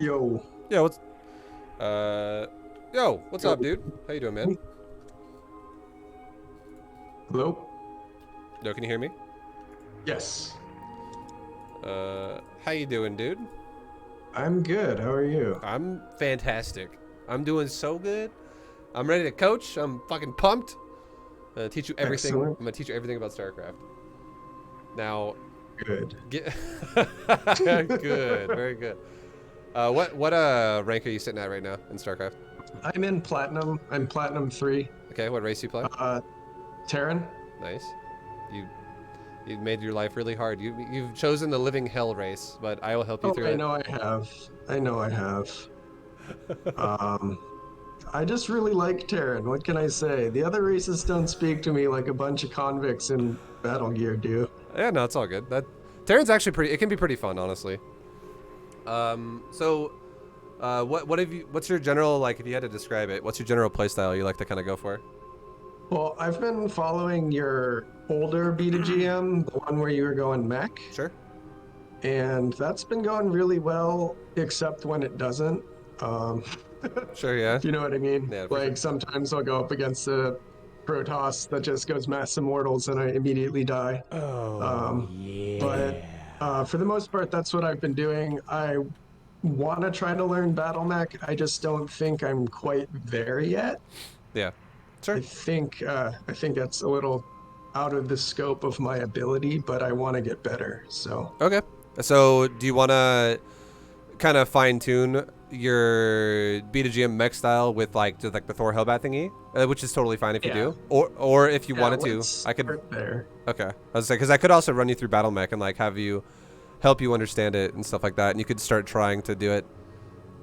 Yo. Yo, what's Yo. up, dude? How you doing, man? Hello? Yo, can you hear me? Yes. How you doing, dude? I'm good. How are you? I'm fantastic. I'm doing so good. I'm ready to coach. I'm fucking pumped. I'm gonna teach you everything. I'm Excellent. gonna teach you everything about StarCraft. Now, Good. get good, very good. What rank are you sitting at right now in StarCraft? I'm in Platinum. I'm Platinum 3. Okay, what race you play? Uh, Terran? Nice. You you made your life really hard. You've chosen the living hell race, but I will help you Oh, through I it. know I have. I know I have. Um, I just really like Terran. What can I say? The other races don't speak to me like a bunch of convicts in Battle Gear do. Yeah, no, it's all good. That Terran's actually pretty. It can be pretty fun, honestly. So, what have you? What's your general like? If you had to describe it, what's your general play style you like to kind of go for? Well, I've been following your older B2GM, the one where you were going mech. Sure. And that's been going really well, except when it doesn't. Um, Sure. Yeah. if you know what I mean. Yeah, for sure. Like sometimes I'll go up against a Protoss that just goes mass immortals and I immediately die. Oh Um, but yeah. for the most part, that's what I've been doing. I want to try to learn Battle Mech. I just don't think I'm quite there yet. Yeah. Sure. I think that's a little out of the scope of my ability, but I want to get better. So Okay. So, do you want to kind of fine tune your B2GM mech style with like just like the Thor Hellbat thingy, which is totally fine if you yeah, do, or if you yeah, wanted to, let's I could. start there. Okay, I was saying because I could also run you through Battle Mech and like have you help you understand it and stuff like that, and you could start trying to do it.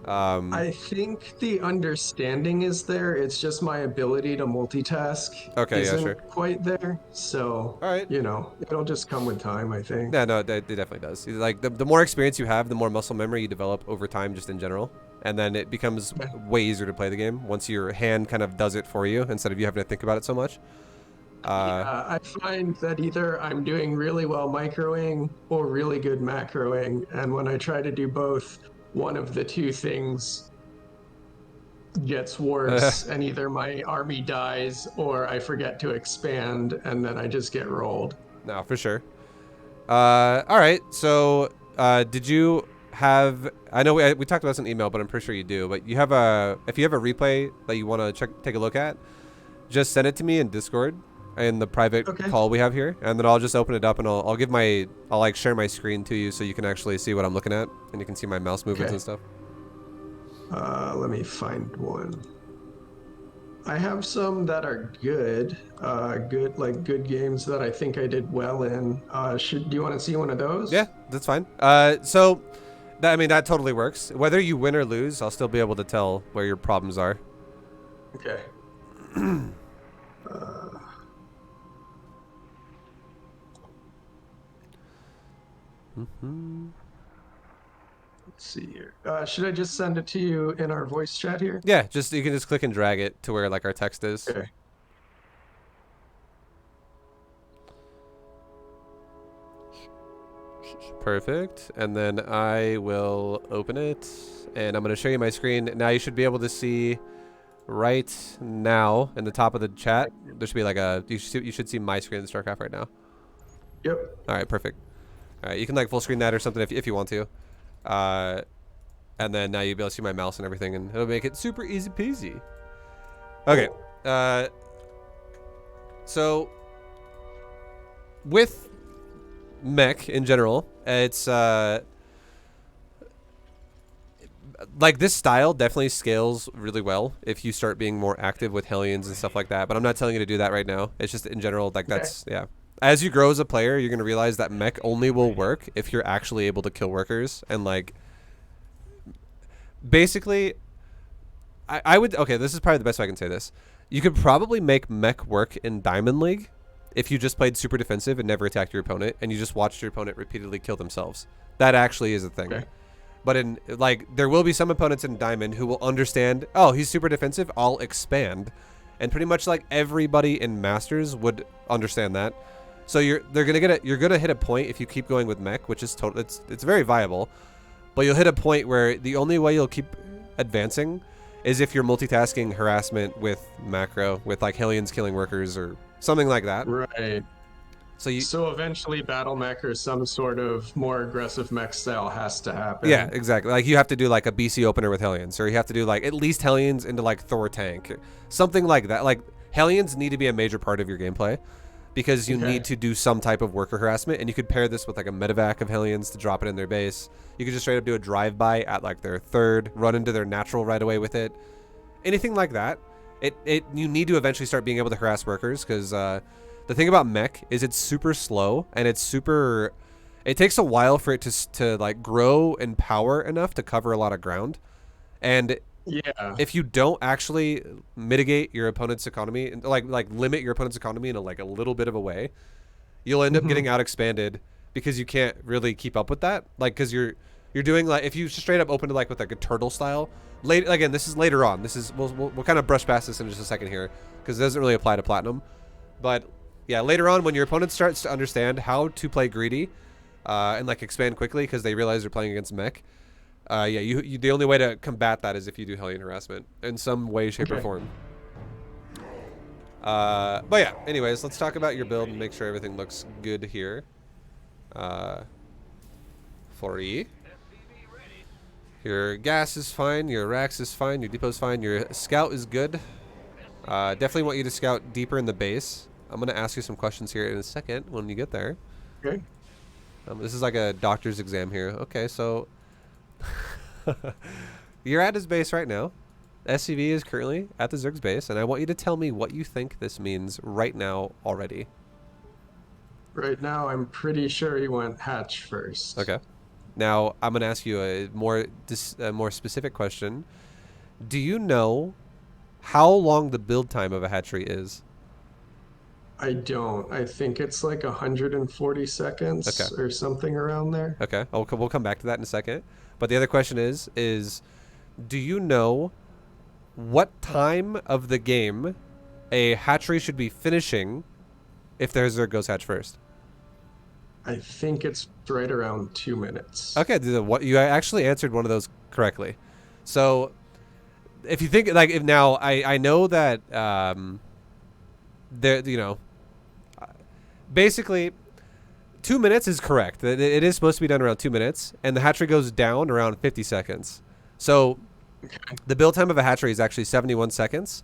I think the understanding is there. It's just my ability to multitask Okay, yeah, sure. isn't quite there. So, All right. it'll just come with time, I think. Yeah, no, it definitely does. Like the more experience you have, the more muscle memory you develop over time, just in general, and then it becomes Yeah. way easier to play the game once your hand kind of does it for you instead of you having to think about it so much. Uh, Yeah, I find that either I'm doing really well microing or really good macroing, and when I try to do both, one of the two things gets worse, and either my army dies or I forget to expand, and then I just get rolled. no, for sure. All right. So, did you have? I know we talked about this in email, but I'm pretty sure you do. But you have a if you have a replay that you want to take a look at, just send it to me in Discord in the private Okay. call we have here, and then I'll just open it up and I'll like share my screen to you so you can actually see what I'm looking at and you can see my mouse movements Okay. and stuff. Let me find one. I have some that are good, good games that I think I did well in. Do you want to see one of Yeah, those? that's fine. So that, I mean that totally works. Whether you win or lose, I'll still be able to tell where your problems are. Okay. Uh, Mm-hmm. let's see here. Should I just send it to you in our voice chat here? Yeah, just you can just click and drag it to where like our text is. Okay. Perfect. And then I will open it and I'm going to show you my screen. Now you should be able to see right now in the top of the chat. There should be like you should see my screen in StarCraft right now. Yep. All right, perfect. All right, you can like full screen that or something if you want to. Uh, and then now you'll be able to see my mouse and everything and it'll make it super easy peasy. Okay. So with mech in general, it's like this style definitely scales really well if you start being more active with Hellions and stuff like that. But I'm not telling you to do that right now. It's just in general, like Okay. that's yeah. As you grow as a player, you're gonna realize that mech only will work if you're actually able to kill workers and like basically. I would okay. This is probably the best way I can say this. You could probably make mech work in Diamond League if you just played super defensive and never attacked your opponent and you just watched your opponent repeatedly kill themselves. That actually is a thing. Okay. But in like there will be some opponents in Diamond who will understand, oh, he's super defensive, I'll expand. And pretty much like everybody in Masters would understand that. So you're gonna hit a point if you keep going with mech, which is total it's very viable. but you'll hit a point where the only way you'll keep advancing is if you're multitasking harassment with macro, with like Hellions killing workers or something like that. Right. So eventually battle mech or some sort of more aggressive mech style has to happen. Yeah, exactly. Like you have to do like a BC opener with Hellions, or you have to do like at least Hellions into like Thor tank, something like that. Like Hellions need to be a major part of your gameplay because you need to do some type of worker harassment, and you could pair this with like a medevac of Hellions to drop it in their base. You could just straight up do a drive-by at like their third, run into their natural right away with it. Anything like that. You need to eventually start being able to harass workers because the thing about mech is it's super slow and it's super. It takes a while for it to like grow in power enough to cover a lot of ground, and if you don't actually mitigate your opponent's economy, like limit your opponent's economy in like a little bit of a way, you'll end up getting out expanded because you can't really keep up with that. Like because you're doing like if you straight up open it like with like a turtle style. Late again, this is later on. This is we'll kind of brush past this in just a second here because it doesn't really apply to platinum, but yeah, later on when your opponent starts to understand how to play greedy. And like expand quickly because they realize they're playing against mech. Yeah, you the only way to combat that is if you do Hellion harassment in some way, shape, or form. But yeah, anyways, let's talk about your build and make sure everything looks good here. For E. Your gas is fine, your racks is fine, your depot's fine, your scout is good. Definitely want you to scout deeper in the base. I'm going to ask you some questions here in a second when you get there. Okay. This is like a doctor's exam here. Okay, so you're at his base right now. SCV is currently at the Zerg's base, and I want you to tell me what you think this means right now already. Right now, I'm pretty sure he went hatch first. Okay. Now, I'm going to ask you a more specific question. Do you know how long the build time of a hatchery is? I don't. I think it's like 140 seconds or something around there. Okay. We'll come back to that in a second. But the other question is do you know what time of the game a hatchery should be finishing if their Zerg goes hatch first? I think it's right around 2 minutes. Okay. You actually answered one of those correctly. So if you think like I know that there basically 2 minutes is correct. It is supposed to be done around 2 minutes, and the hatchery goes down around 50 seconds. So the build time of a hatchery is actually 71 seconds.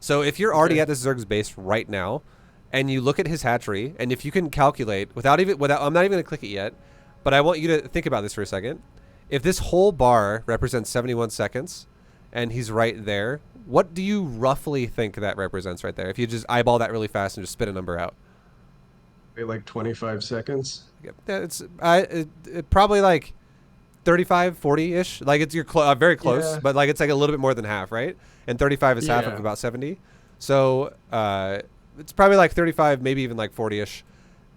So if you're already at this Zerg's base right now, and you look at his hatchery, and if you can calculate without I'm not even gonna click it yet, but I want you to think about this for a second. If this whole bar represents 71 seconds, and he's right there, what do you roughly think that represents right there? If you just eyeball that really fast and just spit a number out. Like 25 seconds. Yeah, it's probably like 35, 40-ish. Like you're very close, but like it's like a little bit more than half, right? And 35 is half of about 70. So it's probably like 35, maybe even like 40-ish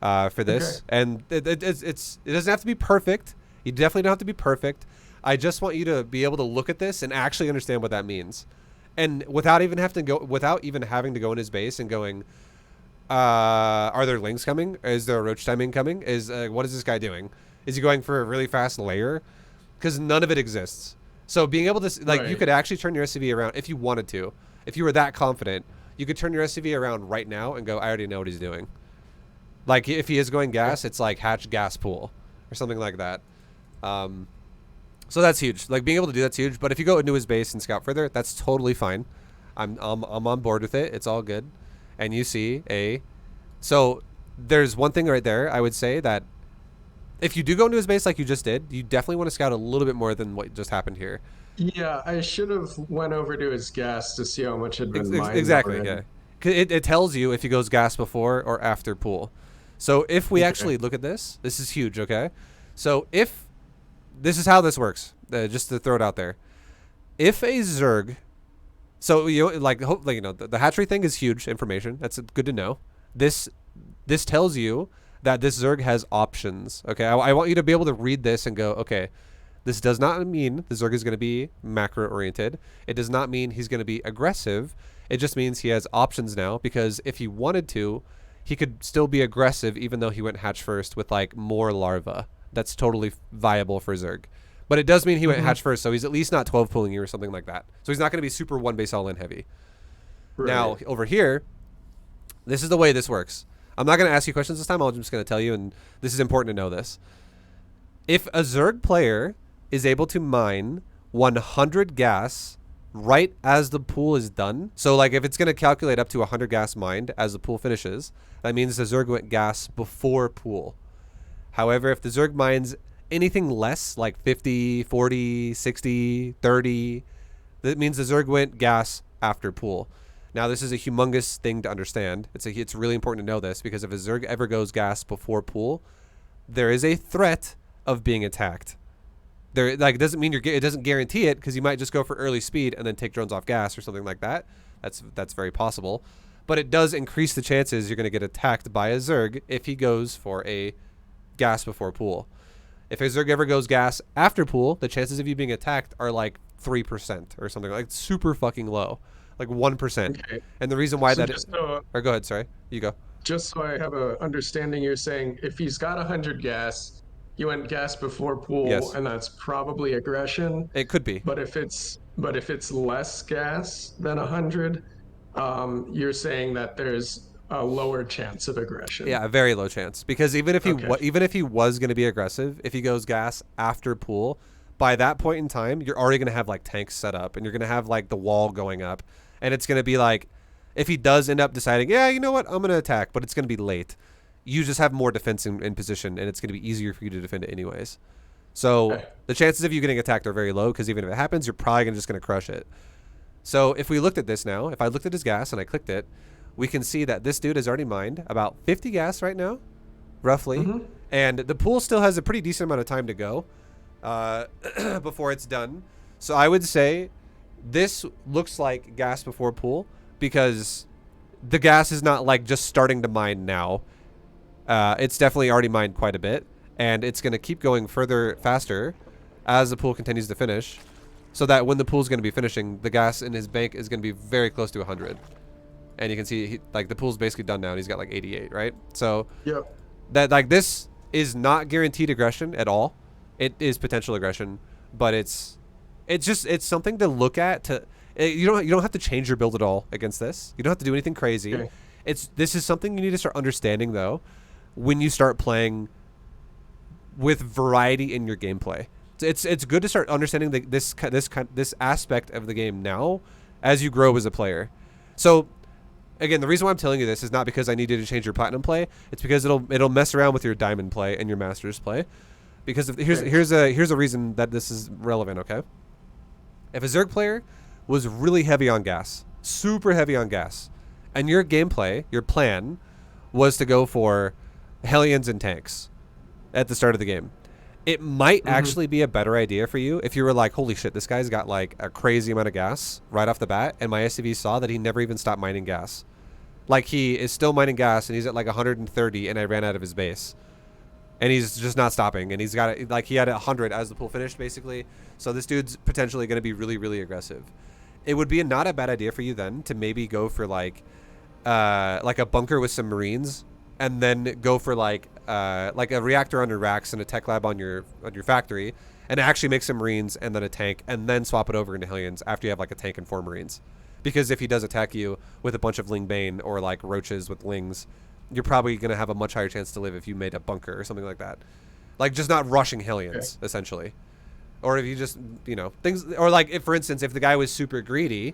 for this. And it doesn't have to be perfect. You definitely don't have to be perfect. I just want you to be able to look at this and actually understand what that means. And without even having to go in his base and going, are there links coming? Is there a roach timing coming? What is this guy doing? Is he going for a really fast layer? Because none of it exists. So being able to you could actually turn your SCV around if you wanted to. If you were that confident, you could turn your SCV around right now and go, I already know what he's doing. Like if he is going gas, it's like hatch gas pool or something like that. So that's huge. Like being able to do that's huge. But if you go into his base and scout further, that's totally fine. I'm on board with it. It's all good. And you see so there's one thing right there. I would say that if you do go into his base like you just did, you definitely want to scout a little bit more than what just happened here. Yeah, I should have went over to his gas to see how much had been mined. Exactly. Already. Yeah. It tells you if he goes gas before or after pool. So if we actually look at this is huge. Okay. So if this is how this works, just to throw it out there, if a Zerg, so the hatchery thing is huge information. That's good to know. This tells you that this Zerg has options. Okay, I want you to be able to read this and go, okay, this does not mean the Zerg is going to be macro oriented. It does not mean he's going to be aggressive. It just means he has options now, because if he wanted to, he could still be aggressive even though he went hatch first with like more larvae. That's totally viable for Zerg. But it does mean he went hatch first, so he's at least not 12 pulling you or something like that. So he's not going to be super one base all in heavy. Right. Now over here, this is the way this works. I'm not going to ask you questions this time. I'm just going to tell you, and this is important to know this. If a Zerg player is able to mine 100 gas right as the pool is done, so like if it's going to calculate up to 100 gas mined as the pool finishes, that means the Zerg went gas before pool. However, if the Zerg mines anything less, like 50, 40, 60, 30, that means the Zerg went gas after pool. Now, this is a humongous thing to understand. It's really important to know this, because if a Zerg ever goes gas before pool, there is a threat of being attacked. There, like, it doesn't mean it doesn't guarantee it, because you might just go for early speed and then take drones off gas or something like that. That's very possible. But it does increase the chances you're going to get attacked by a Zerg if he goes for a gas before pool. If a Zerg ever goes gas after pool, the chances of you being attacked are like 3% or something, like super fucking low, like 1%. Okay. And the reason why So that is, or go ahead, sorry, you go. just so I have a understanding, you're saying if he's got 100 gas, he went gas before pool, Yes. and that's probably aggression. It could be. But if it's less gas than 100, you're saying that there's a lower chance of aggression. Yeah, a very low chance, because even if he Okay. even if he was going to be aggressive, if he goes gas after pool, by that point in time, you're already going to have like tanks set up, and you're going to have like the wall going up, and it's going to be like, if he does end up deciding, yeah, you know what, I'm going to attack, but it's going to be late, you just have more defense in position, and it's going to be easier for you to defend it anyways. So Okay. the chances of you getting attacked are very low, because even if it happens, you're probably just going to crush it. So if we looked at this now, if I looked at his gas and I clicked it, we can see that this dude has already mined about 50 gas right now, roughly. And the pool still has a pretty decent amount of time to go before it's done. So I would say this looks like gas before pool, because the gas is not like just starting to mine now. It's definitely already mined quite a bit, and it's going to keep going further faster as the pool continues to finish, so that when the pool's going to be finishing, the gas in his bank is going to be very close to 100. And you can see like the pool's basically done now, and he's got like 88, right? So Yep. that, like, this is not guaranteed aggression at all. It is potential aggression, but it's something to look at. You don't have to change your build at all against this. You don't have to do anything crazy. Okay. This is something you need to start understanding, though, when you start playing with variety in your gameplay. It's good to start understanding this aspect of the game now as you grow as a player. So again, the reason why I'm telling you this is not because I need you to change your platinum play. It's because it'll mess around with your diamond play and your masters play. Because here's a reason that this is relevant. Okay, if a Zerg player was really heavy on gas, super heavy on gas, and your gameplay, your plan, was to go for Hellions and tanks at the start of the game, it might actually be a better idea for you if you were like, holy shit, this guy's got like a crazy amount of gas right off the bat, and my SCV saw that he never even stopped mining gas. Like, he is still mining gas, and he's at like 130, and I ran out of his base. And he's just not stopping, and he's got it, like, he had 100 as the pool finished, basically. So this dude's potentially going to be really, really aggressive. It would be not a bad idea for you then to maybe go for like a bunker with some marines, and then go for like a reactor on your racks and a tech lab on your factory, and actually make some marines and then a tank, and then swap it over into Hellions after you have like a tank and 4 marines. Because if he does attack you with a bunch of Ling Bane or like roaches with lings, you're probably going to have a much higher chance to live if you made a bunker or something like that. Like, just not rushing Hellions, essentially. Or if you just, things, or like, if, for instance, if the guy was super greedy,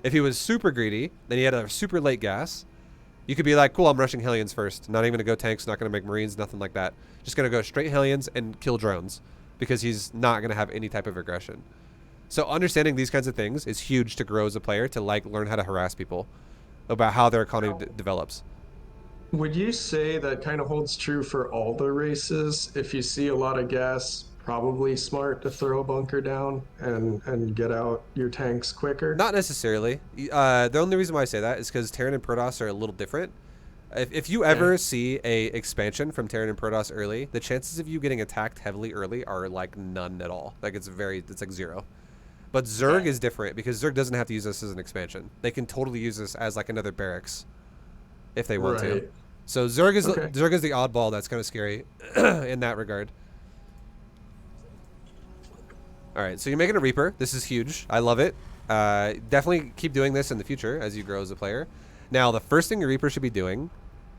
if he was super greedy, then he had a super late gas, you could be like, cool, I'm rushing Hellions first. Not even going to go tanks, not going to make marines, nothing like that. Just going to go straight Hellions and kill drones, because he's not going to have any type of aggression. So understanding these kinds of things is huge to grow as a player, to like learn how to harass people about how their economy develops. Would you say that kind of holds true for all the races? If you see a lot of gas, probably smart to throw a bunker down and get out your tanks quicker? Not necessarily. The only reason why I say that is because Terran and Protoss are a little different. If you ever see a expansion from Terran and Protoss early, the chances of you getting attacked heavily early are like none at all. Like, it's like 0. But Zerg is different, because Zerg doesn't have to use this as an expansion. They can totally use this as like another barracks if they want to. So Zerg is the oddball that's kind of scary in that regard. All right, so you're making a Reaper. This is huge. I love it. Definitely keep doing this in the future as you grow as a player. Now, the first thing your Reaper should be doing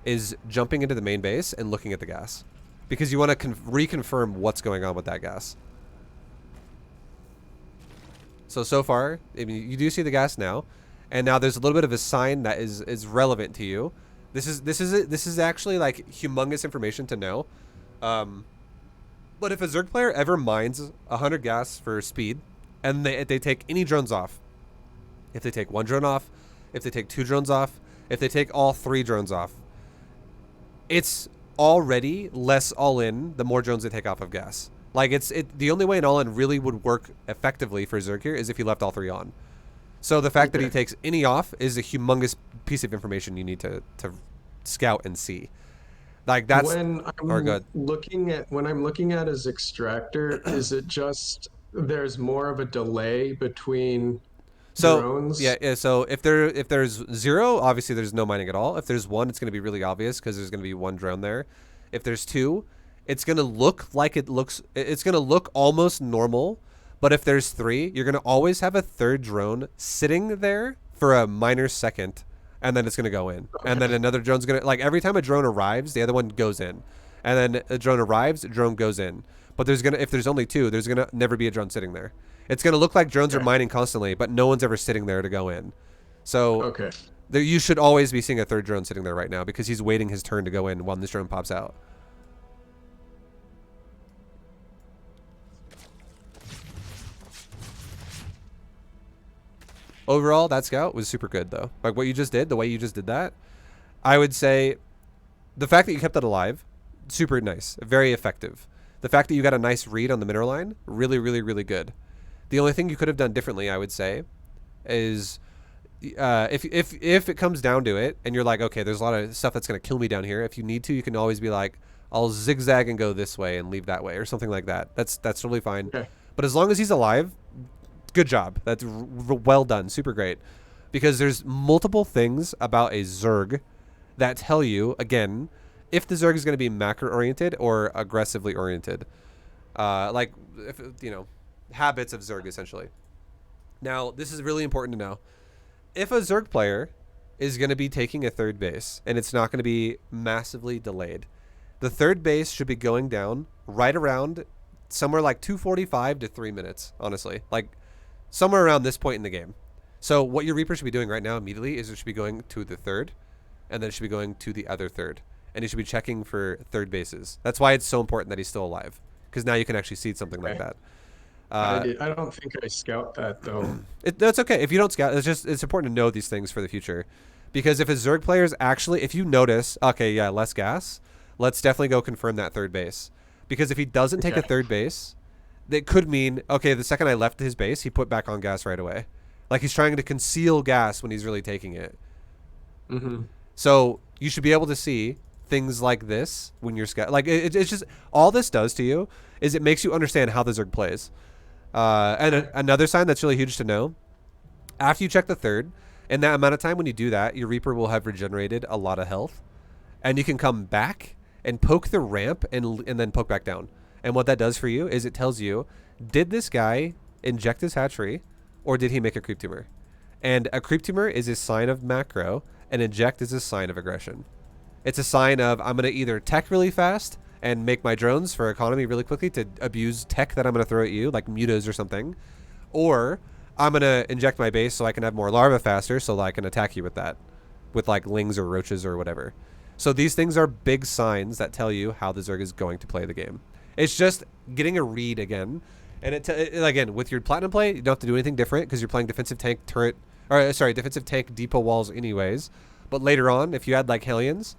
is jumping into the main base and looking at the gas, because you want to reconfirm what's going on with that gas. So far, I mean, you do see the gas now, and now there's a little bit of a sign that is relevant to you. This is actually like humongous information to know. But if a Zerg player ever mines 100 gas for speed, and they take any drones off, if they take one drone off, if they take two drones off, if they take all three drones off, it's already less all-in the more drones they take off of gas. Like, the only way an all-in really would work effectively for Zerg here is if he left all three on. So the fact that he takes any off is a humongous piece of information you need to scout and see. Like, that's when I'm looking at his extractor, is it just there's more of a delay between so drones? yeah. So if there's 0, obviously there's no mining at all. If there's 1, it's going to be really obvious because there's going to be 1 drone there. If there's 2, it's going to look like it's going to look almost normal. But if there's 3, you're going to always have a third drone sitting there for a minor second, and then it's going to go in. Okay. And then another drone's going to, like, every time a drone arrives, the other one goes in. And then a drone arrives, a drone goes in. But if there's only 2, there's going to never be a drone sitting there. It's going to look like drones are mining constantly, but no one's ever sitting there to go in. So you should always be seeing a third drone sitting there right now because he's waiting his turn to go in while this drone pops out. Overall, that scout was super good, though. Like, what you just did, the way you just did that, I would say the fact that you kept that alive, super nice, very effective. The fact that you got a nice read on the mineral line, really, really, really good. The only thing you could have done differently, I would say, is if it comes down to it, and you're like, okay, there's a lot of stuff that's going to kill me down here. If you need to, you can always be like, I'll zigzag and go this way and leave that way, or something like that. That's totally fine. Okay. But as long as he's alive, good job. That's well done. Super great. Because there's multiple things about a Zerg that tell you, again, if the Zerg is going to be macro oriented or aggressively oriented. Like, if, habits of Zerg, essentially. Now, this is really important to know. If a Zerg player is going to be taking a third base, and it's not going to be massively delayed, the third base should be going down right around somewhere like 2:45 to 3 minutes, honestly. Like, somewhere around this point in the game. So what your Reaper should be doing right now immediately is it should be going to the third, and then it should be going to the other third. And he should be checking for third bases. That's why it's so important that he's still alive, because now you can actually see something like that. I don't think I scout that, though. That's okay. If you don't scout, it's important to know these things for the future. Because if a Zerg player is actually, if you notice, okay, yeah, less gas, let's definitely go confirm that third base. Because if he doesn't take a third base, that could mean, okay, the second I left his base, he put back on gas right away. Like, he's trying to conceal gas when he's really taking it. Mm-hmm. So you should be able to see things like this when you're scout. Like, it's just, all this does to you is it makes you understand how the Zerg plays. Another sign that's really huge to know, after you check the third, in that amount of time when you do that, your Reaper will have regenerated a lot of health. And you can come back and poke the ramp and then poke back down. And what that does for you is it tells you, did this guy inject his hatchery or did he make a creep tumor? And a creep tumor is a sign of macro, and inject is a sign of aggression. It's a sign of, I'm going to either tech really fast and make my drones for economy really quickly to abuse tech that I'm going to throw at you, like mutas or something, or I'm going to inject my base so I can have more larvae faster so that I can attack you with that, with like lings or roaches or whatever. So these things are big signs that tell you how the Zerg is going to play the game. It's just getting a read again. And again, with your platinum play, you don't have to do anything different because you're playing defensive tank turret, or sorry, defensive tank depot walls anyways. But later on, if you add like Hellions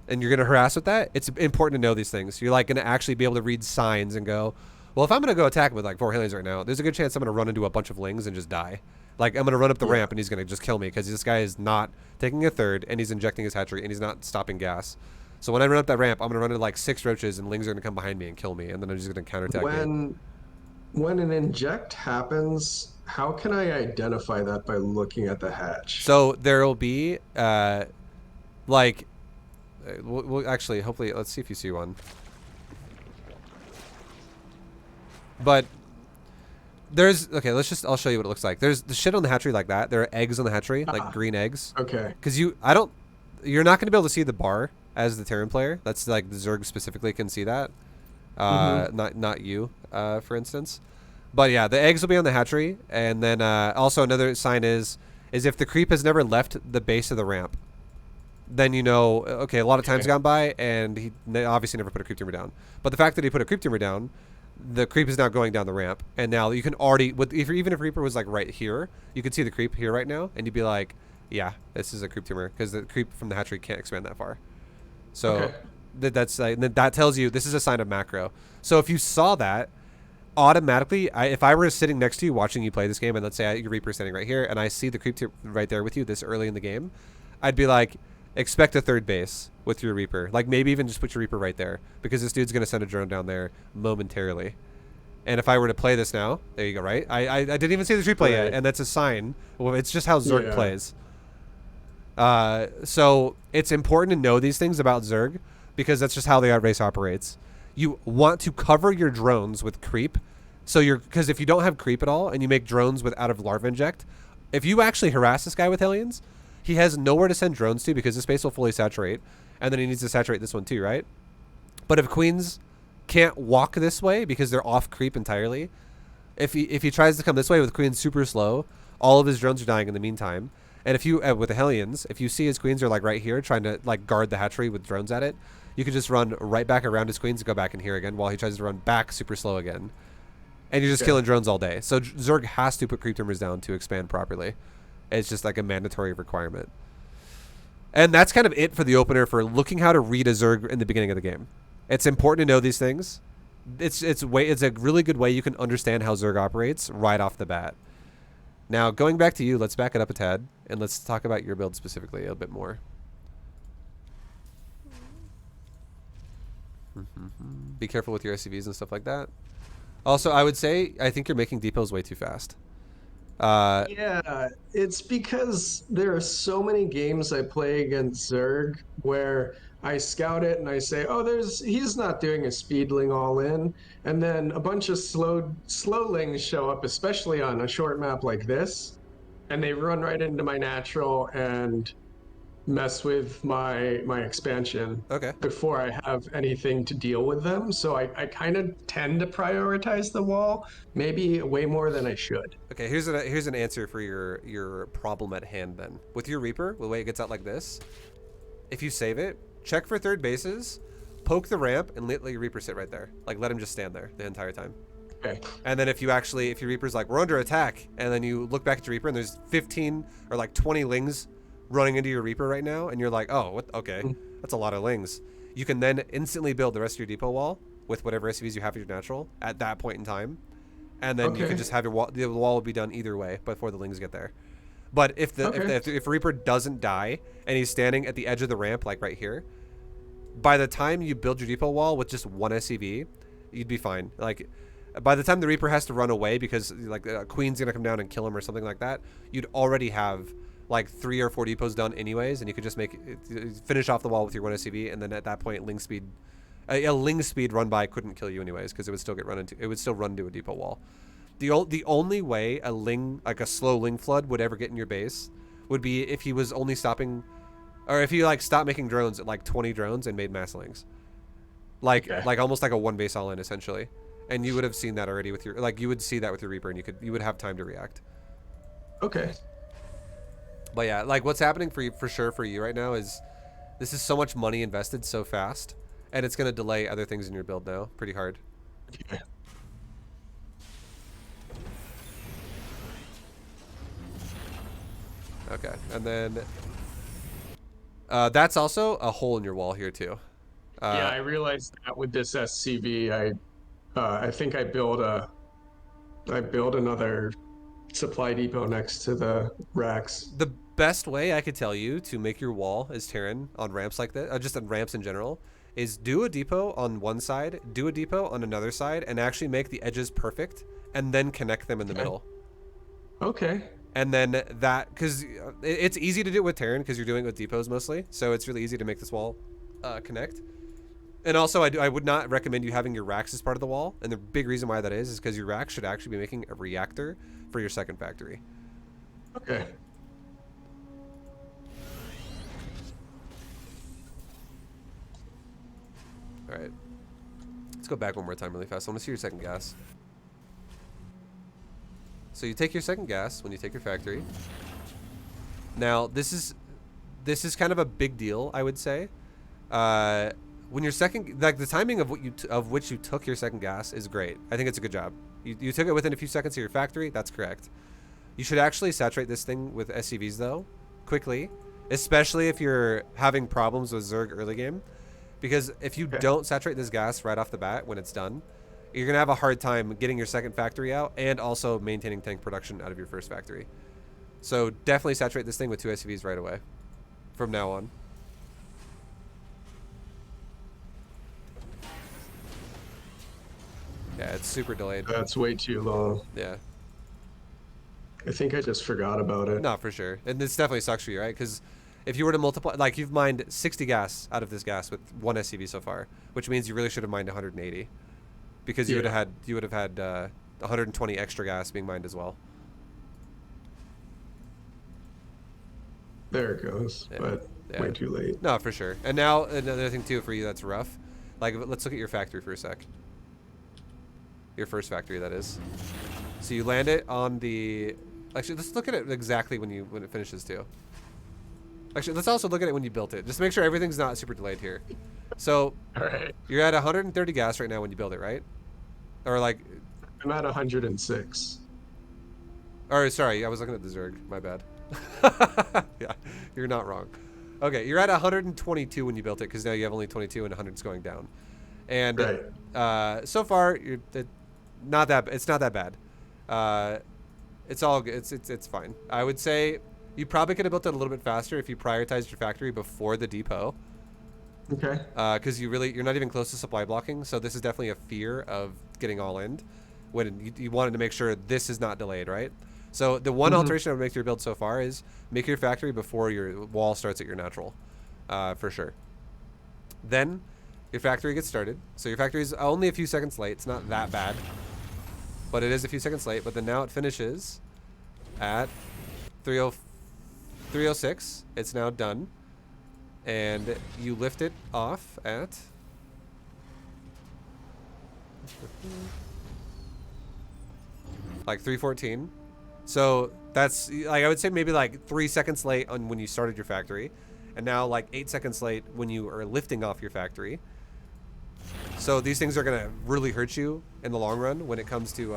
and you're going to harass with that, it's important to know these things. You're like going to actually be able to read signs and go, well, if I'm going to go attack with like 4 Hellions right now, there's a good chance I'm going to run into a bunch of lings and just die. Like, I'm going to run up the ramp and he's going to just kill me because this guy is not taking a third and he's injecting his hatchery and he's not stopping gas. So when I run up that ramp, I'm going to run into like 6 roaches and lings are going to come behind me and kill me, and then I'm just going to counterattack you. When an inject happens, how can I identify that by looking at the hatch? So there will be, like, we'll actually, hopefully, let's see if you see one. But There's okay. I'll show you what it looks like. There's the shit on the hatchery like that. There are eggs on the hatchery, like Ah, green eggs. okay. Because you're not going to be able to see the bar as the Terran player. That's like the Zerg specifically can see that. Mm-hmm. Not you, for instance. But yeah, the eggs will be on the hatchery, and then also another sign is if the creep has never left the base of the ramp, then you know okay, a lot of time's Okay. gone by, and he obviously never put a creep tumor down. But the fact that he put a creep tumor down, the creep is now going down the ramp, and now you can already even if Reaper was like right here, you could see the creep here right now, and you'd be like, yeah, this is a creep tumor because the creep from the hatchery can't expand that far. So Okay. that tells you this is a sign of macro. So if you saw that, automatically, if I were sitting next to you watching you play this game, and let's say your Reaper standing right here, and I see the creep right there with you this early in the game, I'd be like, expect a third base with your Reaper. Like maybe even just put your Reaper right there because this dude's gonna send a drone down there momentarily. And if I were to play this now, there you go, right? I didn't even see the replay yet, Right. and that's a sign. Well, it's just how Zerg Yeah. plays. So it's important to know these things about Zerg because that's just how the race operates. You want to cover your drones with creep, because if you don't have creep at all and you make drones with out of larva inject, if you actually harass this guy with Hellions, he has nowhere to send drones to because the space will fully saturate, and then he needs to saturate this one too, right? But if queens can't walk this way because they're off creep entirely, if he tries to come this way with queens super slow, all of his drones are dying in the meantime. And if you with the Hellions, if you see his queens are like right here trying to like guard the hatchery with drones at it, you can just run right back around his queens and go back in here again while he tries to run back super slow again. And you're just Okay. killing drones all day. So Zerg has to put creep tumors down to expand properly. It's just like a mandatory requirement. And that's kind of it for the opener for looking how to read a Zerg in the beginning of the game. It's important to know these things. It's a really good way you can understand how Zerg operates right off the bat. Now, going back to you, let's back it up a tad, and let's talk about your build specifically a bit more. Be careful with your SCVs and stuff like that. Also, I would say, I think you're making depots way too fast. Yeah, it's because there are so many games I play against Zerg where I scout it and I say, "Oh, he's not doing a speedling all in," and then a bunch of slowlings show up, especially on a short map like this, and they run right into my natural and mess with my expansion Okay. before I have anything to deal with them. So I kind of tend to prioritize the wall, maybe way more than I should. Okay, here's an answer for your problem at hand then. With your Reaper, the way it gets out like this, if you save it, check for third bases, poke the ramp, and let your Reaper sit right there. Like, let him just stand there the entire time. Okay. And then if your Reaper's like, we're under attack, and then you look back at your Reaper and there's 15 or like 20 lings running into your Reaper right now, and you're like, oh, what? Okay, that's a lot of lings. You can then instantly build the rest of your depot wall with whatever SCVs you have in your natural at that point in time. And then you can Okay. just have your wall. The wall will be done either way before the lings get there. But Okay. if Reaper doesn't die and he's standing at the edge of the ramp, like right here, by the time you build your depot wall with just one SCV, you'd be fine. Like by the time the Reaper has to run away because like a Queen's gonna come down and kill him or something like that, you'd already have like 3 or 4 depots done anyways, and you could just finish off the wall with your one SCV, and then at that point, a ling speed run by couldn't kill you anyways because it would still run into a depot wall. The only way a ling, like a slow ling flood, would ever get in your base would be if he was only stopping, or if he like stopped making drones at like 20 drones and made mass lings, Okay. like almost like a one base all in essentially. And you would have seen that already with your you would see that with your Reaper, and you would have time to react. Okay. But yeah, like what's happening for you for sure for you right now is this is so much money invested so fast, and it's gonna delay other things in your build now pretty hard. Okay. Okay, and then that's also a hole in your wall here too. Yeah, I realized that with this SCV, I think I build another supply depot next to the racks. The best way I could tell you to make your wall as Terran on ramps like that, just on ramps in general, is do a depot on one side, do a depot on another side, and actually make the edges perfect, and then connect them in the middle. Okay. And then that, because it's easy to do it with Terran because you're doing it with depots mostly, so it's really easy to make this wall connect. And also, I would not recommend you having your racks as part of the wall. And the big reason why that is because your racks should actually be making a reactor for your second factory. Okay. All right. Let's go back one more time really fast. I want to see your second gas. So you take your second gas when you take your factory. Now, this is kind of a big deal, I would say. When your second, like the timing of which you took your second gas is great. I think it's a good job. You took it within a few seconds of your factory. That's correct. You should actually saturate this thing with SCVs though, quickly, especially if you're having problems with Zerg early game, because if you don't saturate this gas right off the bat when it's done, you're gonna have a hard time getting your second factory out and also maintaining tank production out of your first factory. So definitely saturate this thing with 2 SCVs right away, from now on. Yeah, it's super delayed. That's way too long. Yeah. I think I just forgot about it. No, for sure. And this definitely sucks for you, right? Because if you were to multiply, like you've mined 60 gas out of this gas with 1 SCV so far, which means you really should have mined 180, because you would have had 120 extra gas being mined as well. There it goes, but way too late. No, for sure. And now another thing too for you that's rough. Like, let's look at your factory for a sec. Your first factory, that is. So you land it on the. Actually, let's look at it exactly when it finishes too. Actually, let's also look at it when you built it, just to make sure everything's not super delayed here. So, all right, you're at 130 gas right now when you build it, right? Or like. I'm at 106. Or sorry, I was looking at the Zerg. My bad. Yeah, you're not wrong. Okay, you're at 122 when you built it because now you have only 22 and 100's going down. And right. So far, it's not that bad. It's all good. It's fine. I would say you probably could have built it a little bit faster if you prioritized your factory before the depot. Okay. Because you're not even close to supply blocking, so this is definitely a fear of getting all in when you wanted to make sure this is not delayed, right? So the one alteration I would make to your build so far is make your factory before your wall starts at your natural, for sure. Then your factory gets started. So your factory is only a few seconds late. It's not that bad, but it is a few seconds late. But then now it finishes at 306. It's now done. And you lift it off at like 314. So that's like, I would say maybe like 3 seconds late on when you started your factory, and now like 8 seconds late when you are lifting off your factory. So these things are gonna really hurt you in the long run when it comes to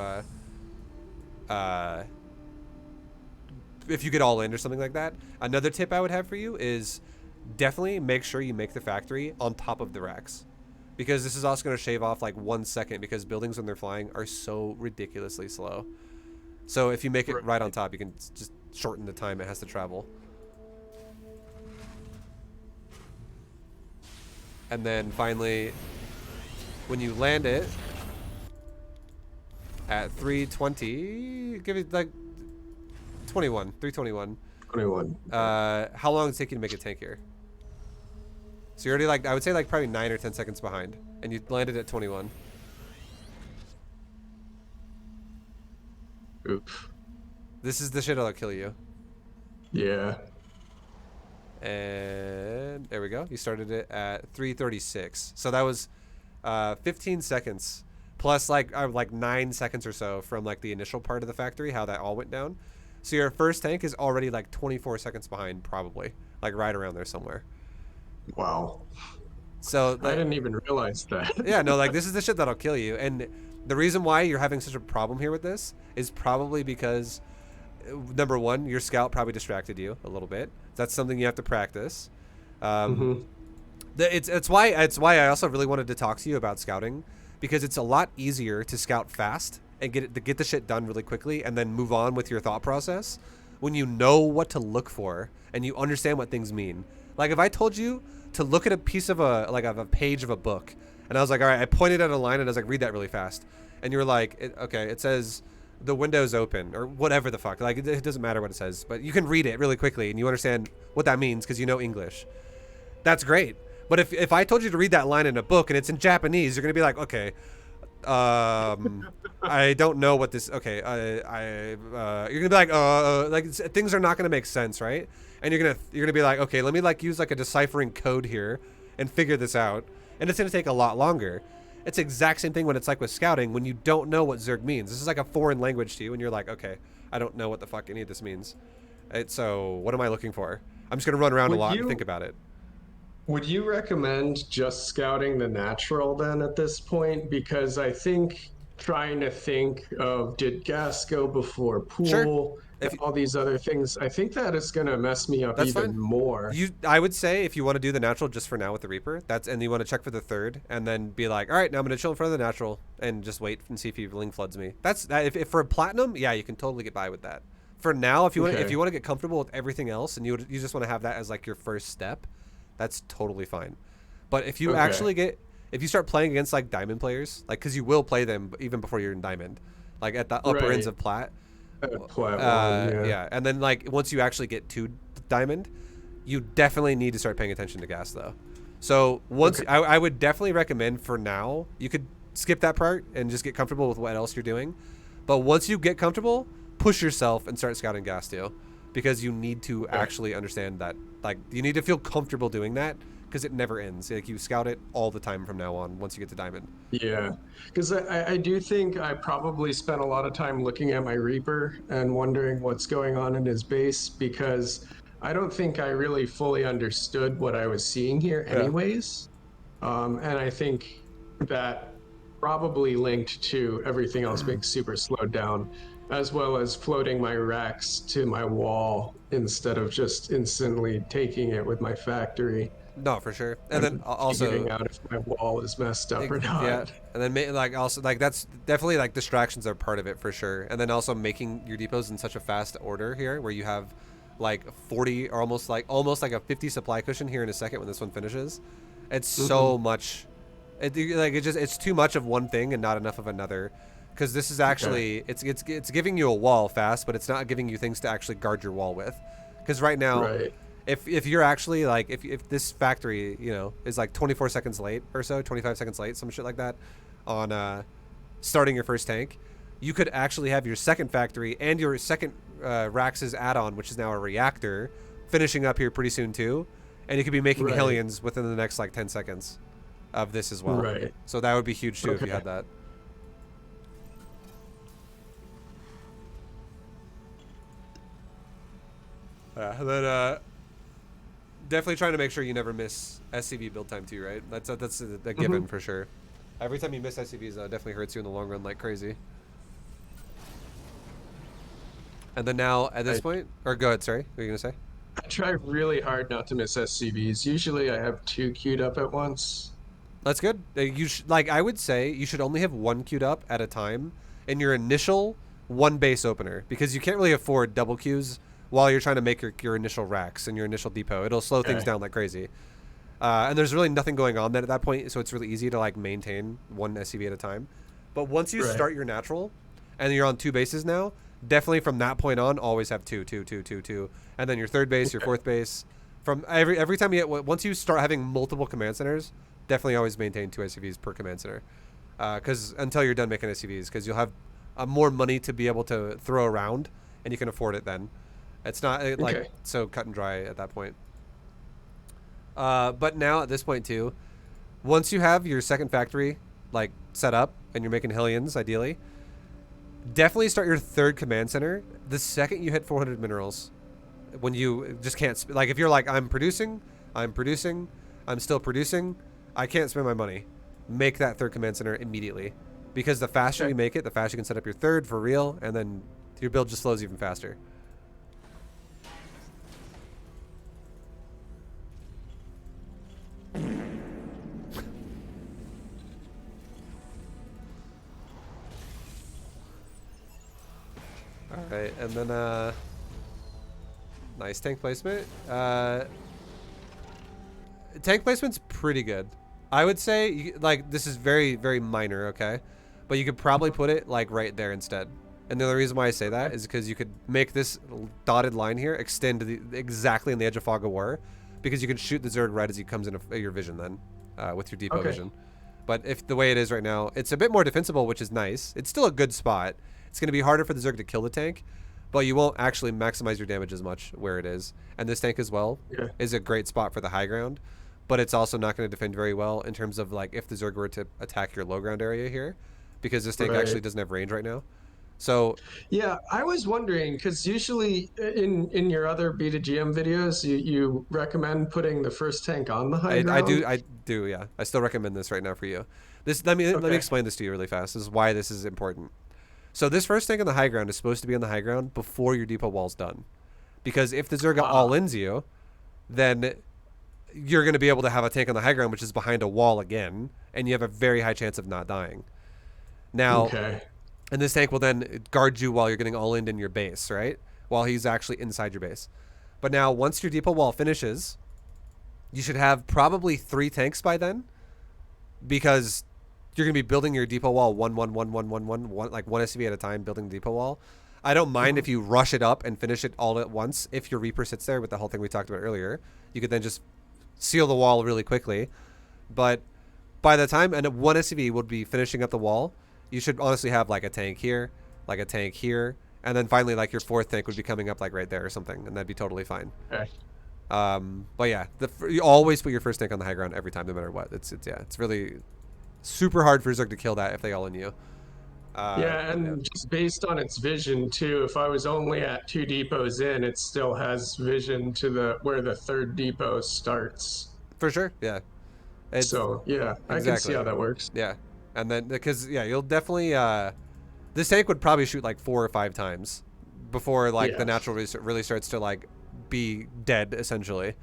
if you get all in or something like that. Another tip I would have for you is definitely make sure you make the factory on top of the racks, because this is also going to shave off like 1 second, because buildings when they're flying are so ridiculously slow. So if you make it right on top, you can just shorten the time it has to travel. And then finally, when you land it at 320, give it like 321. 21. How long does it take you to make a tank here? So you're already like, I would say like probably 9 or 10 seconds behind, and you landed at 21. Oof. This is the shit that'll kill you. Yeah. And there we go. You started it at 336. So that was 15 seconds plus like 9 seconds or so from like the initial part of the factory, how that all went down. So your first tank is already like 24 seconds behind, probably like right around there somewhere. Wow. So I didn't even realize that. Yeah, no, like this is the shit that'll kill you. And the reason why you're having such a problem here with this is probably because number one, your scout probably distracted you a little bit. That's something you have to practice. It's why I also really wanted to talk to you about scouting, because it's a lot easier to scout fast and get the shit done really quickly and then move on with your thought process when you know what to look for and you understand what things mean. Like if I told you to look at a piece of a page of a book, and I was like, all right, I pointed at a line and I was like, read that really fast, and you were like, okay, it says the window's open or whatever the fuck, like it doesn't matter what it says, but you can read it really quickly and you understand what that means because you know English. That's great. But if I told you to read that line in a book and it's in Japanese, you're gonna be like, okay, I don't know what this. Okay, you're gonna be like things are not gonna make sense, right? And you're gonna be like, okay, let me like use like a deciphering code here and figure this out, and it's gonna take a lot longer. It's the exact same thing when it's like with scouting when you don't know what Zerg means. This is like a foreign language to you, and you're like, okay, I don't know what the fuck any of this means. So what am I looking for? I'm just gonna run around a Would lot and you think about it. would you recommend just scouting the natural then at this point? Because I think trying to think of did gas go before Sure, pool and if all these other things, I think that is going to mess me up that's fine. even more. I would say if you want to do the natural just for now with the Reaper, and you want to check for the third, and then be like, all right, now I'm gonna chill in front of the natural and just wait and see if he Ling floods me. That's that. If for a platinum, yeah, you can totally get by with that. For now, if you want, Okay. to get comfortable with everything else, and you just want to have that as like your first step, that's totally fine. But if you Okay. if you start playing against like diamond players, like because you will play them even before you're in diamond, like at the upper ends Right. of plat, Plat one, yeah. yeah, and then like once you actually get to diamond, you definitely need to start paying attention to gas though. So once Okay. I would definitely recommend for now you could skip that part and just get comfortable with what else you're doing. But once you get comfortable, push yourself and start scouting gas too, because you need to Okay. actually understand that. Like you need to feel comfortable doing that because it never ends. Like you scout it all the time from now on once you get to diamond. Yeah, because I do think I probably spent a lot of time looking at my Reaper and wondering what's going on in his base because I don't think I really fully understood what I was seeing here, Yeah. anyways. And I think that probably linked to everything else being super slowed down, as well as floating my racks to my wall instead of just instantly taking it with my factory No, for sure. And then and also figuring out if my wall is messed up or Yeah, not. and then like also like that's definitely like distractions are part of it for sure. And then also making your depots in such a fast order here, where you have like 40 or almost like a 50 supply cushion here in a second when this one finishes. It's so much. It's too much of one thing and not enough of another. Because this is Okay. actually it's giving you a wall fast, but it's not giving you things to actually guard your wall with. Because right now, Right. if you're actually like if this factory is like 24 seconds late or so, 25 seconds late, some shit like that, on starting your first tank, you could actually have your second factory and your second Rax's add-on, which is now a reactor, finishing up here pretty soon too, and you could be making Right. Hellions within the next like 10 seconds of this as well. Right. So that would be huge too if you Okay. had that. Then definitely trying to make sure you never miss SCV build time too, right? That's a hmm given for sure. Every time you miss SCVs, definitely hurts you in the long run like crazy. And then now at this I, point, or go ahead, sorry, what are you gonna say? I try really hard not to miss SCVs. Usually I have two queued up at once. That's good. Like I would say you should only have one queued up at a time in your initial one base opener because you can't really afford double queues while you're trying to make your initial racks and your initial depot. It'll slow things Okay. down like crazy. And there's really nothing going on then at that point, so it's really easy to like maintain one SCV at a time. But once you Right. start your natural, and you're on two bases now, definitely from that point on, always have two, and then your third base, your Okay. fourth base. From every time you get once you start having multiple command centers, definitely always maintain two SCVs per command center, because until you're done making SCVs, because you'll have more money to be able to throw around, and you can afford it then. It's not like Okay. so cut and dry at that point. But now at this point too, once you have your second factory like set up and you're making Hellions ideally, definitely start your third command center the second you hit 400 minerals. When you just can't like if you're like I'm producing, I'm still producing, I can't spend my money. Make that third command center immediately, because the faster Okay. you make it, the faster you can set up your third for real, and then your build just flows even faster. All right, and then nice tank placement. Tank placement's pretty good. I would say like this is very minor, okay, but you could probably put it like right there instead. And the only reason why I say that Okay. is because you could make this dotted line here extend to exactly in the edge of fog of war, because you can shoot the Zerg right as he comes into your vision then, with your depot Okay. vision. But if the way it is right now, it's a bit more defensible, which is nice. It's still a good spot. It's going to be harder for the Zerg to kill the tank, but you won't actually maximize your damage as much where it is. And this tank as well Yeah. is a great spot for the high ground, but it's also not going to defend very well in terms of like if the Zerg were to attack your low ground area here, because this tank actually Right. doesn't have range right now. So Yeah, I was wondering because usually in your other B2GM videos, you recommend putting the first tank on the high ground. I do, yeah. I still recommend this right now for you. This let me Okay. explain this to you really fast. This is why this is important. So this first tank on the high ground is supposed to be on the high ground before your depot wall's done, because if the Zerga Ah, all-ins you, then you're going to be able to have a tank on the high ground which is behind a wall again, and you have a very high chance of not dying. Now, okay. and this tank will then guard you while you're getting all-in in your base, right? While he's actually inside your base. But now, once your depot wall finishes, you should have probably 3 tanks by then, because you're gonna be building your depot wall one like one SCV at a time, building the depot wall. I don't mind Mhm. if you rush it up and finish it all at once. If your Reaper sits there with the whole thing we talked about earlier, you could then just seal the wall really quickly. But by the time and one SCV would be finishing up the wall, you should honestly have like a tank here, like a tank here, and then finally like your 4th tank would be coming up like right there or something, and that'd be totally fine. Okay. But yeah, you always put your first tank on the high ground every time, no matter what. It's yeah, it's really super hard for Zerg to kill that if they all in you. Yeah, Yeah, and just based on its vision too, if I was only at 2 depots in, it still has vision to the where the third depot starts. for sure. Yeah, it's So yeah, I can see exactly. how that works. Yeah, and then because yeah, you'll definitely this tank would probably shoot like 4 or 5 times before like the Yeah. natural really starts to like be dead essentially.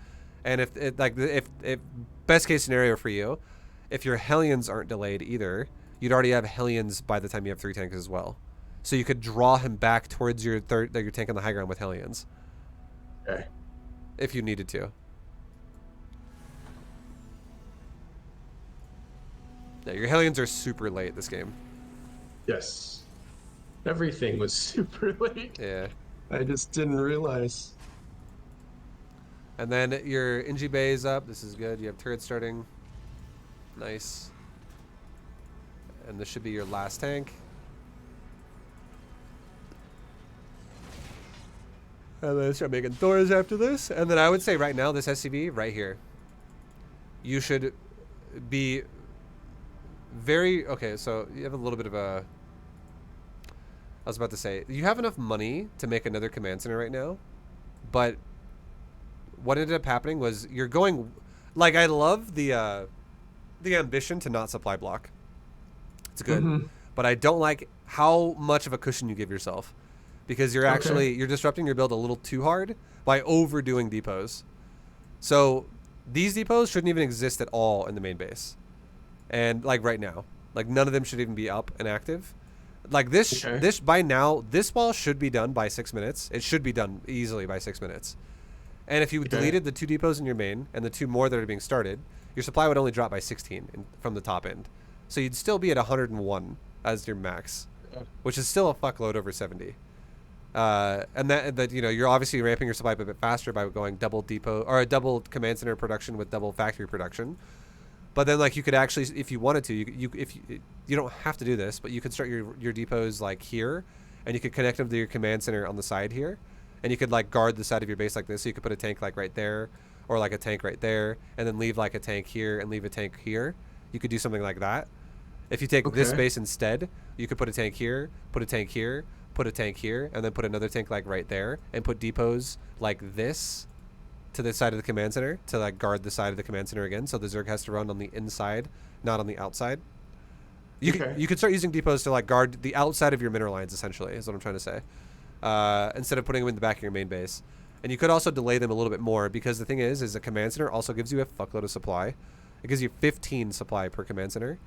And if it like if best case scenario for you, if your Hellions aren't delayed either, you'd already have Hellions by the time you have 3 tanks as well. So you could draw him back towards your your tank on the high ground with Hellions Okay. if you needed to. Yeah, your Hellions are super late this game. Yes. Everything was super late. Yeah. I just didn't realize. And then your NG Bay is up. This is good. You have turrets starting. Nice. And this should be your last tank. And then start making Thors after this. And then I would say right now, this SCV right here, you should be very... Okay, so you have a little bit of a... I was about to say, you have enough money to make another command center right now, but what ended up happening was you're going... Like, I love the ambition to not supply block. It's good. Mm-hmm. But I don't like how much of a cushion you give yourself, because you're actually you're disrupting your build a little too hard by overdoing depots. So these depots shouldn't even exist at all in the main base. And like right now, like none of them should even be up and active. Like this Okay. this by now, this wall should be done by 6 minutes. It should be done easily by 6 minutes. And if you Okay. deleted the 2 depots in your main and the 2 more that are being started, your supply would only drop by 16 from the top end. So you'd still be at 101 as your max, which is still a fuckload over 70. And that you know, you're obviously ramping your supply a bit faster by going double depot or a double command center production with double factory production. But then like you could actually, if you wanted to, you don't have to do this, but you could start your depots like here, and you could connect them to your command center on the side here, and you could like guard the side of your base like this. So you could put a tank like right there, or like a tank right there, and then leave like a tank here and leave a tank here. You could do something like that. If you take this Okay. space instead, you could put a tank here, put a tank here, put a tank here, and then put another tank like right there, and put depots like this to the side of the command center to like guard the side of the command center again. So the Zerg has to run on the inside, not on the outside. You could start using depots to like guard the outside of your mineral lines. Essentially, is what I'm trying to say. Instead of putting them in the back of your main base, and you could also delay them a little bit more, because the thing is a command center also gives you a fuckload of supply. It gives you 15 supply per command center.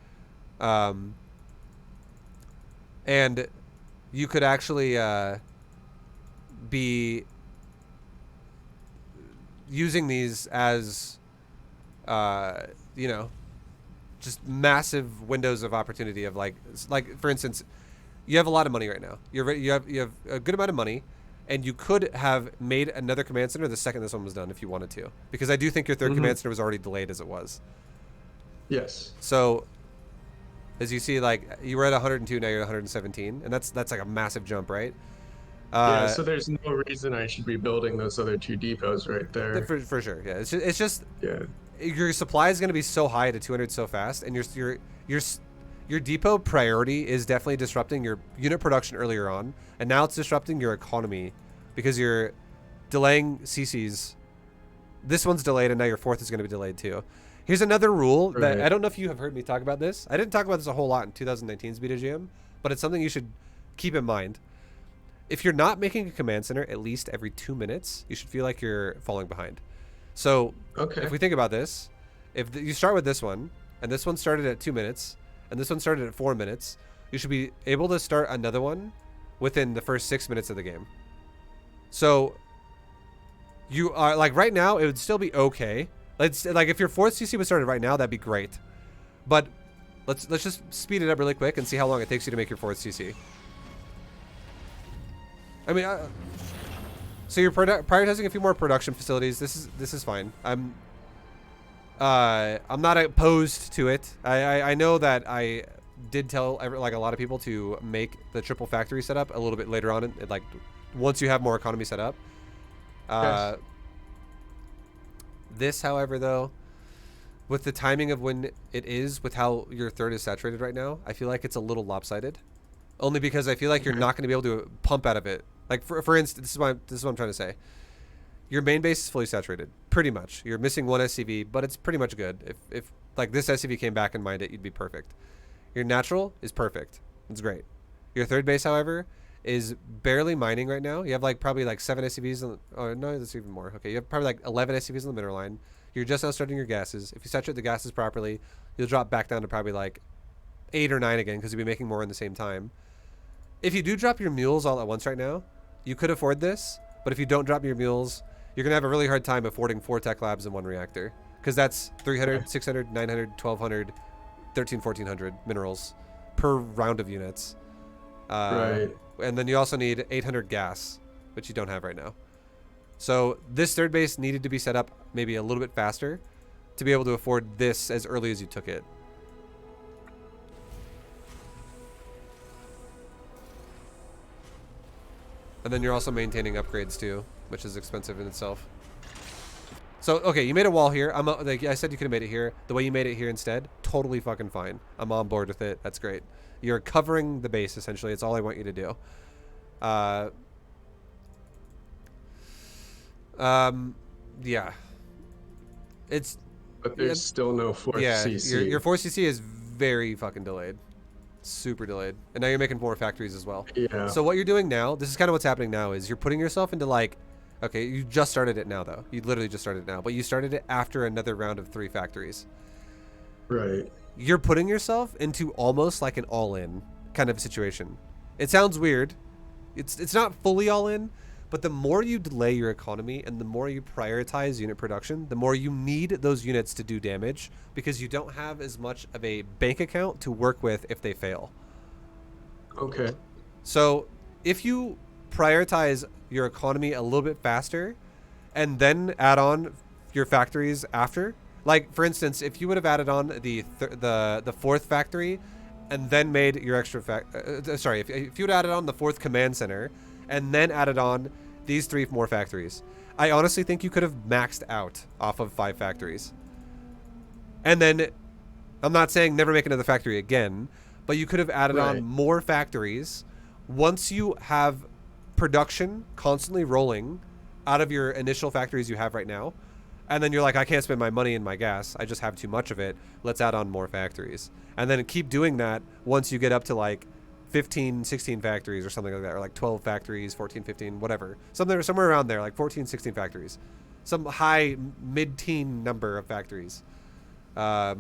And you could actually be using these as, you know, just massive windows of opportunity of like for instance, you have a lot of money right now. You have a good amount of money, and you could have made another command center the second this one was done if you wanted to, because I do think your third Mm-hmm. command center was already delayed as it was. Yes. So as you see, like you were at 102, now you're at 117, and that's like a massive jump, right? Yeah, so there's no reason I should be building those other 2 depots right there. For sure, yeah. It's just Yeah. your supply is going to be so high to 200 so fast, and your depot priority is definitely disrupting your unit production earlier on, and now it's disrupting your economy because you're delaying CCs. This one's delayed, and now your fourth is going to be delayed too. Here's another rule that I don't know if you have heard me talk about this. I didn't talk about this a whole lot in 2019's B2GM, but it's something you should keep in mind. If you're not making a command center at least every 2 minutes, you should feel like you're falling behind. So if we think about this, if you start with this one, and this one started at 2 minutes, and this one started at 4 minutes, you should be able to start another one within the first 6 minutes of the game. So you are like right now, it would still be okay. Like if your fourth CC was started right now, that'd be great. But let's just speed it up really quick and see how long it takes you to make your fourth CC. I mean, so you're prioritizing a few more production facilities. This is fine. I'm not opposed to it. I know that I did tell like a lot of people to make the triple factory setup a little bit later on, like once you have more economy set up. Yes. This, however, though, with the timing of when it is, with how your third is saturated right now, I feel like it's a little lopsided. Only because I feel like you're not going to be able to pump out of it. Like for instance, this is what I'm trying to say. Your main base is fully saturated, pretty much. You're missing one SCV, but it's pretty much good. If like this SCV came back and mined it, you'd be perfect. Your natural is perfect. It's great. Your third base, however, is barely mining right now. You have like probably like 7 SCVs. Oh no, that's even more. Okay, you have probably like 11 SCVs on the mineral line. You're just now starting your gases. If you saturate the gases properly, you'll drop back down to probably like 8 or 9 again because you'll be making more in the same time. If you do drop your mules all at once right now, you could afford this. But if you don't drop your mules, you're going to have a really hard time affording 4 tech labs and 1 reactor. Because that's 300, 600, 900, 1200, 13, 1400 minerals per round of units. Right. And then you also need 800 gas, which you don't have right now. So this third base needed to be set up maybe a little bit faster to be able to afford this as early as you took it. And then you're also maintaining upgrades too, which is expensive in itself. So, okay, you made a wall here. Like I said, you could have made it here. The way you made it here instead, totally fucking fine. I'm on board with it. That's great. You're covering the base, essentially. It's all I want you to do. Yeah. It's... But there's still no 4th CC. Your 4th CC is very fucking delayed. Super delayed. And now you're making more factories as well. Yeah. So what you're doing now, this is kind of what's happening now, is you're putting yourself into like... Okay, you just started it now, though. You literally just started it now. But you started it after another round of 3 factories. Right. You're putting yourself into almost like an all-in kind of situation. It sounds weird. It's not fully all-in, but the more you delay your economy and the more you prioritize unit production, the more you need those units to do damage because you don't have as much of a bank account to work with if they fail. Okay. So if you prioritize your economy a little bit faster and then add on your factories after, like for instance, if you would have added on the 4th factory and then made your extra if you would have added on the 4th command center and then added on these 3 more factories, I honestly think you could have maxed out off of 5 factories. And then I'm not saying never make another factory again, but you could have added on more factories once you have production constantly rolling out of your initial factories you have right now. And then you're like, I can't spend my money in my gas. I just have too much of it. Let's add on more factories. And then keep doing that once you get up to like 15, 16 factories or something like that. Or like 12 factories, 14, 15, whatever. Somewhere around there, like 14, 16 factories. Some high, mid-teen number of factories. Because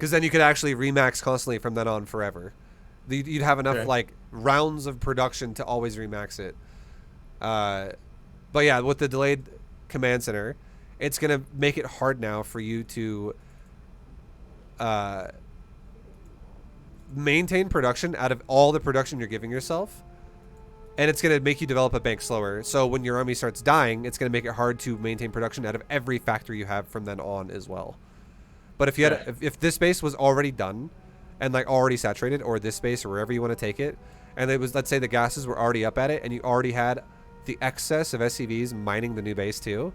then you could actually remax constantly from then on forever. You'd have enough like rounds of production to always remax it. But yeah, with the delayed command center, it's gonna make it hard now for you to maintain production out of all the production you're giving yourself and it's going to make you develop a bank slower. So when your army starts dying, it's going to make it hard to maintain production out of every factory you have from then on as well. But if you Okay. had, if this base was already done, and like already saturated, or this base or wherever you want to take it, and it was, let's say the gases were already up at it, and you already had the excess of SCVs mining the new base too.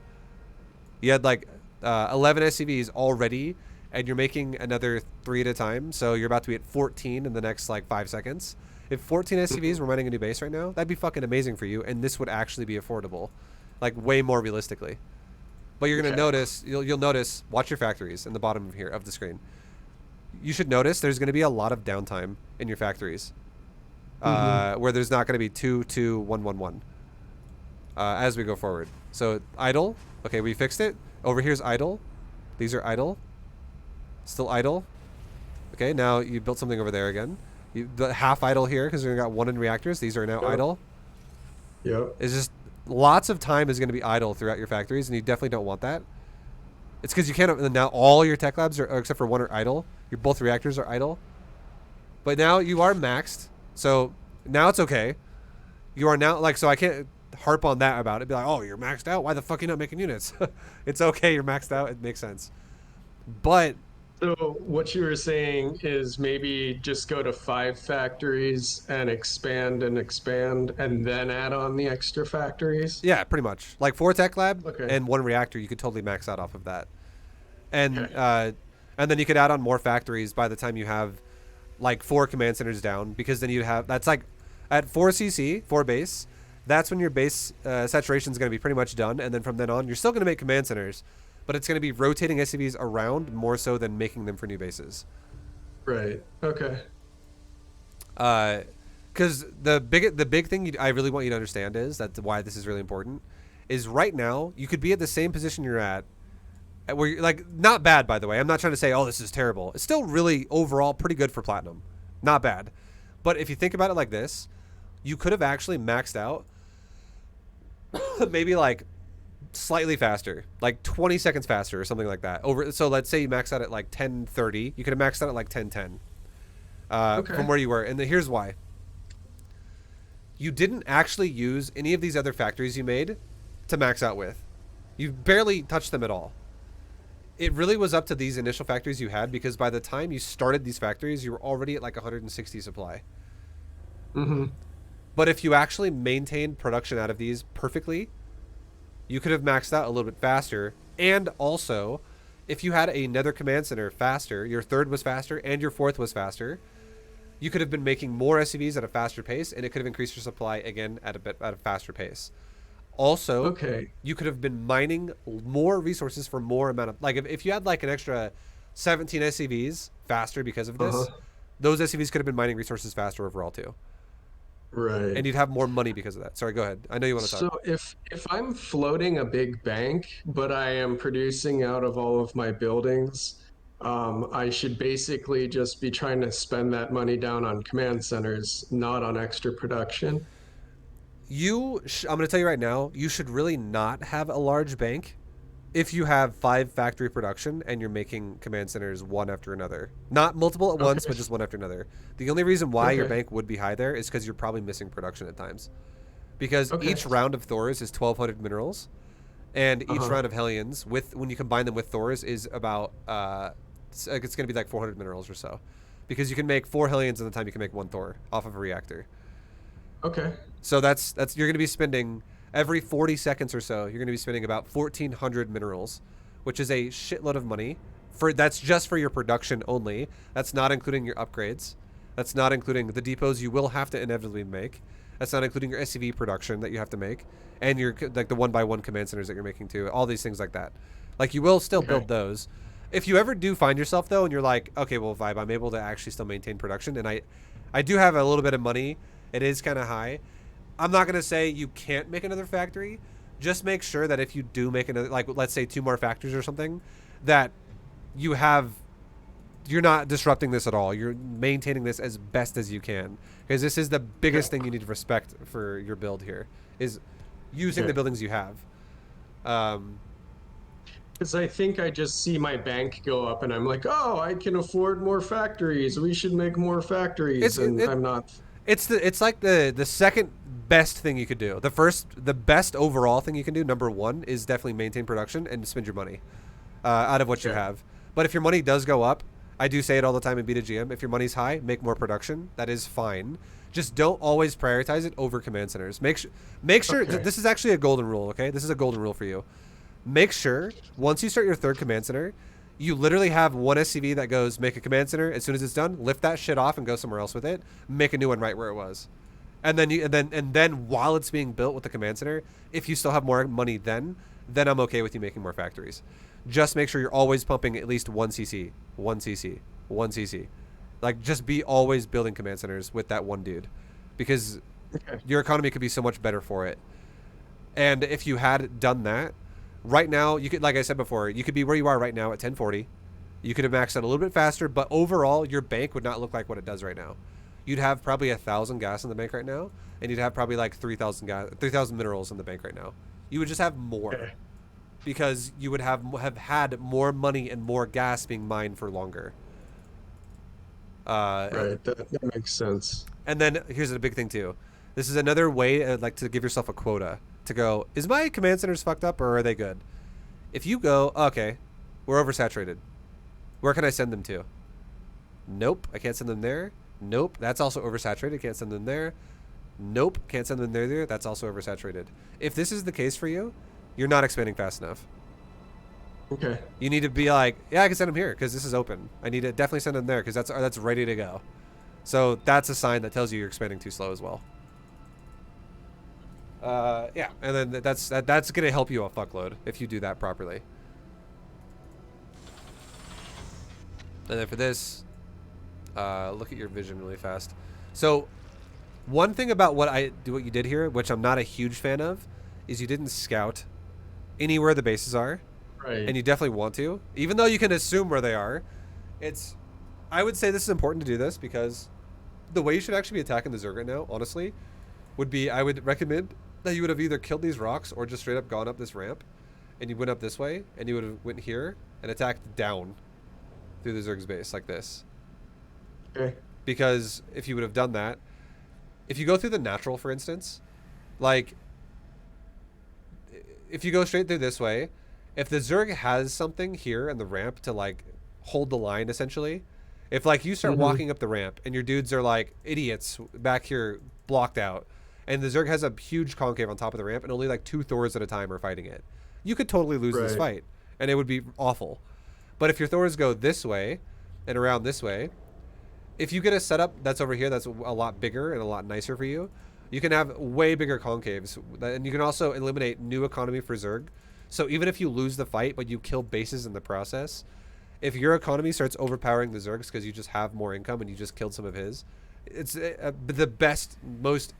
You had like 11 SCVs already, and you're making another 3 at a time, so you're about to be at 14 in the next like 5 seconds. If 14 SCVs were mining a new base right now, that'd be fucking amazing for you, and this would actually be affordable, like way more realistically. But you're gonna Okay. notice, you'll notice. Watch your factories in the bottom of here of the screen. You should notice there's gonna be a lot of downtime in your factories, Hmm. where there's not gonna be 2, 2, 1, 1, 1 as we go forward. So idle. Okay, we fixed it. Over here's idle. These are idle. Still idle. Okay, now you built something over there again. You the half idle here because we got 1 in reactors. These are now Yep. idle. Yep. It's just lots of time is going to be idle throughout your factories, and you definitely don't want that. It's because you can't. Now all your tech labs are, except for 1, are idle. Your both reactors are idle. But now you are maxed, so now it's okay. You are now like, so I can't harp on that about it. Be like, oh, you're maxed out. Why the fuck are you not making units? It's okay. You're maxed out. It makes sense. But So what you were saying is maybe just go to 5 factories and expand, and then add on the extra factories. yeah, pretty much like 4 tech lab Okay. and 1 reactor, you could totally max out off of that. Okay. And then you could add on more factories by the time you have like 4 command centers down, because then you'd have, that's like at 4 CC 4 base, that's when your base saturation is going to be pretty much done, and then from then on you're still going to make command centers, but it's going to be rotating SCVs around more so than making them for new bases. Right. Okay. Because the big thing I really want you to understand is that's why this is really important. Is right now you could be at the same position you're at where you're like, not bad, by the way. I'm not trying to say, oh, this is terrible. It's still really overall pretty good for platinum, not bad. But if you think about it like this, you could have actually maxed out maybe like slightly faster, like 20 seconds faster or something like that. Over, so let's say you max out at like 10:30, you could have maxed out at like 10:10 Okay. from where you were. And here's why: you didn't actually use any of these other factories you made to max out with. You barely touched them at all. It really was up to these initial factories you had, because by the time you started these factories, you were already at like 160 supply. Mm-hmm. But if you actually maintained production out of these perfectly, you could have maxed out a little bit faster. And also, if you had a nether command center faster, your 3rd was faster and your 4th was faster, you could have been making more SCVs at a faster pace, and it could have increased your supply again at a faster pace. Also, Okay. you could have been mining more resources for more amount of, like if you had like an extra 17 SCVs faster because of Uh-huh. this, those SCVs could have been mining resources faster overall too, Right. and you'd have more money because of that. Sorry, go ahead. I know you want to talk. So if I'm floating a big bank, but I am producing out of all of my buildings, I should basically just be trying to spend that money down on command centers, not on extra production. I'm going to tell you right now, you should really not have a large bank if you have 5 factory production and you're making command centers one after another. Not multiple at once, Okay. but just one after another. The only reason why your Okay. bank would be high there is because you're probably missing production at times. Because Okay. each round of Thors is 1,200 minerals, and each Uh-huh. round of Hellions, with when you combine them with Thors, is about it's going to be like 400 minerals or so, because you can make 4 Hellions in the time you can make 1 Thor off of a reactor. Okay. So that's you're going to be spending every 40 seconds or so. You're going to be spending about 1,400 minerals, which is a shitload of money. That's just for your production only. That's not including your upgrades. That's not including the depots you will have to inevitably make. That's not including your SCV production that you have to make, and your like the 1x1 command centers that you're making too. All these things like that. Like you will still Okay. build those. If you ever do find yourself though, and you're like, okay, well, Vibe, I'm able to actually still maintain production, and I do have a little bit of money. It is kind of high. I'm not gonna say you can't make another factory. Just make sure that if you do make another, like let's say 2 more factories or something, that you have, you're not disrupting this at all. You're maintaining this as best as you can, because this is the biggest Okay. thing you need to respect for your build here, is using the Okay. buildings you have. Um, Because I think I just see my bank go up and I'm like, oh, I can afford more factories. We should make more it's factories. it, And it I'm not. It's like the second best thing you could do. The best overall thing you can do, number one, is definitely maintain production and spend your money out of what you Okay. have. But if your money does go up, I do say it all the time in B2GM, if your money's high, make more production. That is fine. Just don't always prioritize it over command centers. Make sure Okay. this is actually a golden rule, okay? This is a golden rule for you. Make sure once you start your third command center, you literally have one SCV that goes make a command center. As soon as it's done, lift that shit off and go somewhere else with it. Make a new one right where it was. And then while it's being built with the command center, if you still have more money then I'm okay with you making more factories. Just make sure you're always pumping at least 1cc, 1cc, 1cc. Like, just be always building command centers with that one dude, because Okay. your economy could be so much better for it. And if you had done that, right now, you could, like I said before, you could be where you are right now at 1040. You could have maxed out a little bit faster, but overall, your bank would not look like what it does right now. You'd have probably 1,000 gas in the bank right now, and you'd have probably like 3,000 minerals in the bank right now. You would just have more, Okay. because you would have had more money and more gas being mined for longer. Right. That makes sense. And then here's a big thing too. This is another way, like, to give yourself a quota to go. Is my command centers fucked up or are they good? If you go, okay, we're oversaturated. Where can I send them to? Nope, I can't send them there. Nope, that's also oversaturated. Can't send them there. Nope, can't send them there. That's also oversaturated. If this is the case for you, you're not expanding fast enough. Okay. You need to be like, yeah, I can send them here because this is open. I need to definitely send them there because that's ready to go. So that's a sign that tells you you're expanding too slow as well. Yeah, and then that's gonna help you a fuckload if you do that properly. And then for this, look at your vision really fast. So one thing about what you did here, which I'm not a huge fan of, is you didn't scout anywhere the bases are. Right. And you definitely want to, even though you can assume where they are. I would say this is important to do this because the way you should actually be attacking the Zerg right now, honestly, would be, I would recommend that you would have either killed these rocks or just straight up gone up this ramp, and you went up this way, and you would have went here and attacked down through the Zerg's base like this. Okay. Because if you would have done that, if you go through the natural, for instance, like, if you go straight through this way, if the Zerg has something here in the ramp to, like, hold the line, essentially, if, like, you start walking up the ramp and your dudes are, like, idiots back here blocked out, and the Zerg has a huge concave on top of the ramp and only, like, 2 Thors at a time are fighting it, you could totally lose this fight, and it would be awful. But if your Thors go this way and around this way, if you get a setup that's over here that's a lot bigger and a lot nicer for you, you can have way bigger concaves, and you can also eliminate new economy for Zerg. So even if you lose the fight, but you kill bases in the process, if your economy starts overpowering the Zergs because you just have more income and you just killed some of his, it's the best, most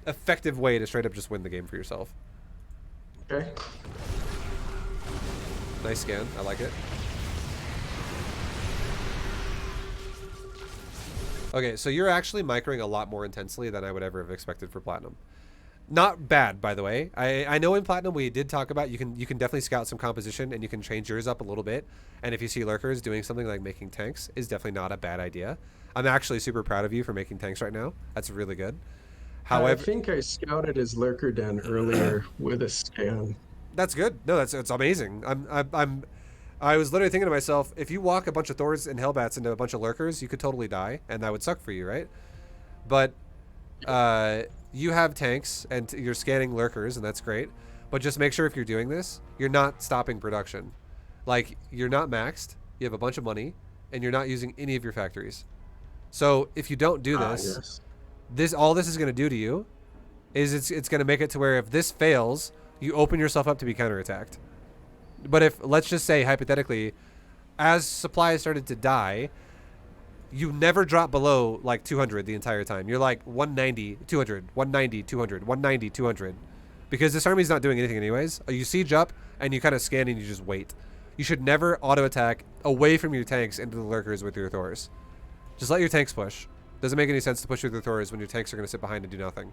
effective way to straight up just win the game for yourself. Okay. Nice scan. I like it. Okay, so you're actually microing a lot more intensely than I would ever have expected for Platinum. Not bad, by the way. I know in Platinum we did talk about you can definitely scout some composition and you can change yours up a little bit. And if you see lurkers, doing something like making tanks is definitely not a bad idea. I'm actually super proud of you for making tanks right now. That's really good. However, I think I scouted his lurker den earlier with a scan. that's good. No, it's amazing. I was literally thinking to myself, if you walk a bunch of Thors and Hellbats into a bunch of lurkers, you could totally die, and that would suck for you, right? But you have tanks and you're scanning lurkers, and that's great. But just make sure if you're doing this, you're not stopping production. Like, you're not maxed, you have a bunch of money, and you're not using any of your factories. So if you don't do this, Yes. all this is going to do to you is it's going to make it to where if this fails, you open yourself up to be counterattacked. But if, let's just say hypothetically, as supplies started to die, you never drop below like 200 the entire time. You're like 190, 200, 190, 200, 190, 200. Because this army's not doing anything anyways. You siege up and you kind of scan and you just wait. You should never auto attack away from your tanks into the lurkers with your Thors. Just let your tanks push. Doesn't make any sense to push with your Thors when your tanks are going to sit behind and do nothing.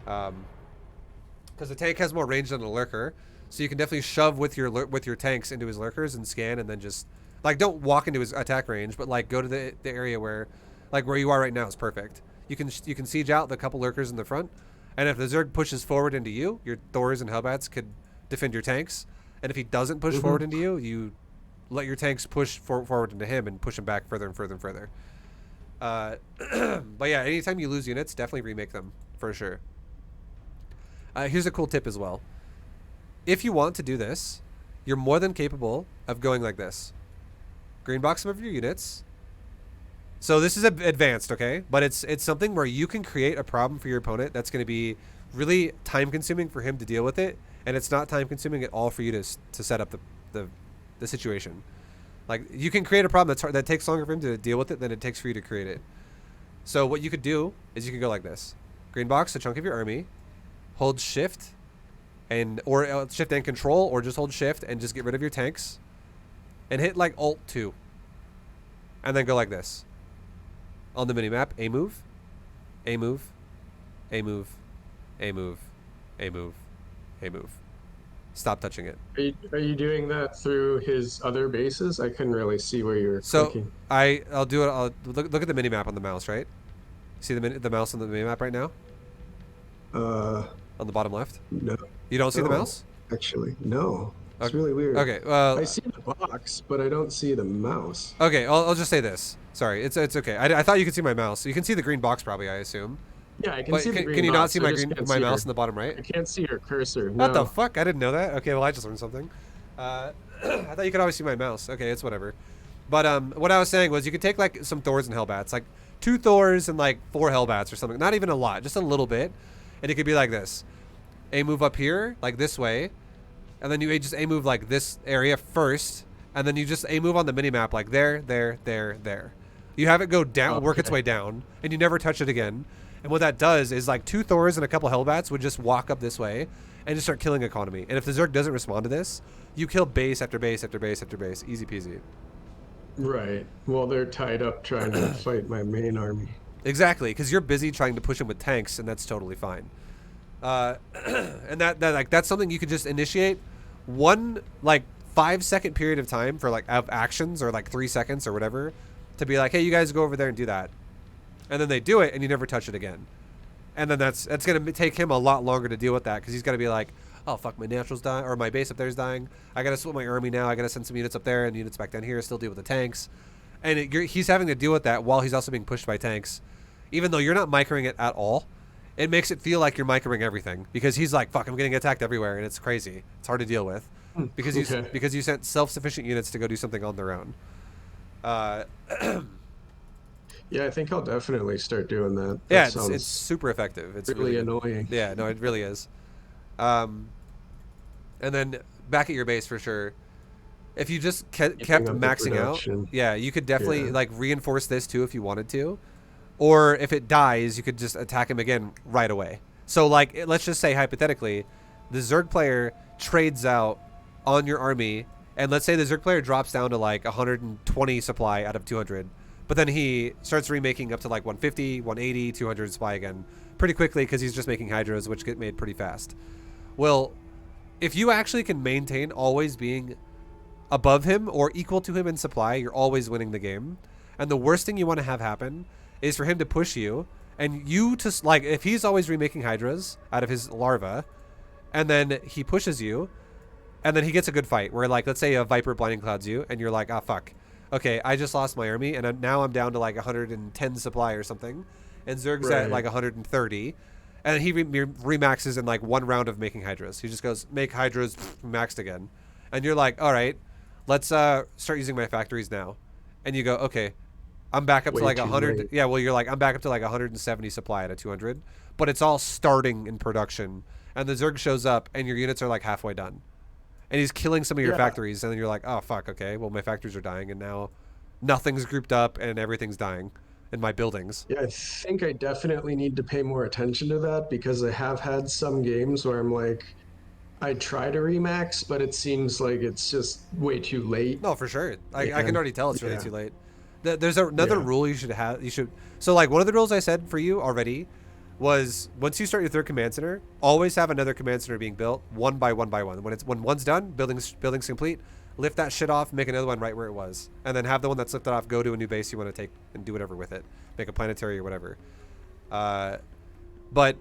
Because the tank has more range than a lurker. So you can definitely shove with your tanks into his lurkers and scan, and then just, like, don't walk into his attack range, but like go to the area where, like where you are right now is perfect. You can siege out the couple lurkers in the front, and if the Zerg pushes forward into you, your Thors and Hellbats could defend your tanks. And if he doesn't push forward into you, you let your tanks push forward into him and push him back further and further and further. But yeah, anytime you lose units, definitely remake them for sure. Here's a cool tip as well. If you want to do this, you're more than capable of going like this. Green box some of your units. So this is advanced, okay? But it's something where you can create a problem for your opponent that's going to be really time consuming for him to deal with it, and it's not time consuming at all for you to set up the situation. Like, you can create a problem that takes longer for him to deal with it than it takes for you to create it. So what you could do is you could go like this. Green box a chunk of your army, hold shift or shift and control, or just hold shift and just get rid of your tanks and hit like alt 2 and then go like this on the mini map. A move, a move, a move, a move, a move, a move. Stop touching it. Are you doing that through his other bases? I couldn't really see where you were clicking. I'll do it. I'll look at the mini map on the mouse, right? See the mouse on the mini map right now? On the bottom left? No. You don't see the mouse? Actually, no. It's Okay. really weird. Okay, well, I see the box, but I don't see the mouse. okay, I'll just say this. Sorry, it's okay. I thought you could see my mouse. You can see the green box probably, I assume. Yeah, I can But see the green can you not box, see I just can't my see mouse her. in the bottom right? I can't see your cursor. What No. the fuck? I didn't know that. Okay, well, I just learned something. I thought you could always see my mouse. Okay, it's whatever. But what I was saying was you could take like some Thors and Hellbats, like 2 Thors and like 4 Hellbats or something. Not even a lot, just a little bit. And it could be like this. A move up here, like this way. And then you just A move like this area first. And then you just A move on the mini-map like there, there, there, there. You have it go down, work its way down, and you never touch it again. And what that does is like 2 Thors and a couple Hellbats would just walk up this way and just start killing economy. And if the Zerg doesn't respond to this, you kill base after base after base after base. Easy peasy. Right. Well, they're tied up trying to fight my main army. Exactly, because you're busy trying to push them with tanks, and that's totally fine. And that's something you could just initiate one like 5-second period of time for like of actions, or like 3 seconds or whatever, to be like, hey, you guys go over there and do that, and then they do it, and you never touch it again. And then that's gonna take him a lot longer to deal with that, because he's gotta be like, oh fuck, my natural's dying, or my base up there is dying. I gotta split my army now. I gotta send some units up there and units back down here. Still deal with the tanks, and he's having to deal with that while he's also being pushed by tanks, even though you're not microing it at all. It makes it feel like you're microing everything, because he's like, fuck, I'm getting attacked everywhere, and it's crazy. It's hard to deal with because you sent self-sufficient units to go do something on their own. Yeah, I think I'll definitely start doing that. Yeah, That it's super effective. It's really good. annoying. Yeah, no, it really is. And then back at your base for sure. If you just kept Keeping up the maxing out, production. yeah, you could definitely like reinforce this too if you wanted to. Or if it dies, you could just attack him again right away. So like, let's just say hypothetically, the Zerg player trades out on your army, and let's say the Zerg player drops down to like 120 supply out of 200. But then he starts remaking up to like 150, 180, 200 supply again pretty quickly, because he's just making hydras, which get made pretty fast. Well, if you actually can maintain always being above him or equal to him in supply, you're always winning the game. And the worst thing you want to have happen is for him to push you, and you to like, if he's always remaking hydras out of his larva, and then he pushes you, and then he gets a good fight where, like, let's say a Viper blinding clouds you, and you're like, ah, fuck. Okay, I just lost my army, and now I'm down to like 110 supply or something, and Zerg's at like 130, and he remaxes in like 1 round of making hydras. He just goes, make hydras, maxed again, and you're like, all right, let's start using my factories now, and you go, okay, I'm back up to like 100. late. Yeah, well, you're like, I'm back up to like 170 supply out of 200, but it's all starting in production, and the Zerg shows up, and your units are like halfway done. And he's killing some of your factories, and then you're like, oh, fuck, okay, well, my factories are dying, and now nothing's grouped up, and everything's dying in my buildings. Yeah, I think I definitely need to pay more attention to that, because I have had some games where I'm like, I try to remax, but it seems like it's just way too late. No, for sure. I can already tell it's really Yeah. too late. There's another rule you should have. So, like, one of the rules I said for you already was, once you start your 3rd command center, always have another command center being built one by one by one. When one's done, building's complete, lift that shit off, make another one right where it was, and then have the one that's lifted off go to a new base you want to take and do whatever with it, make a planetary or whatever. But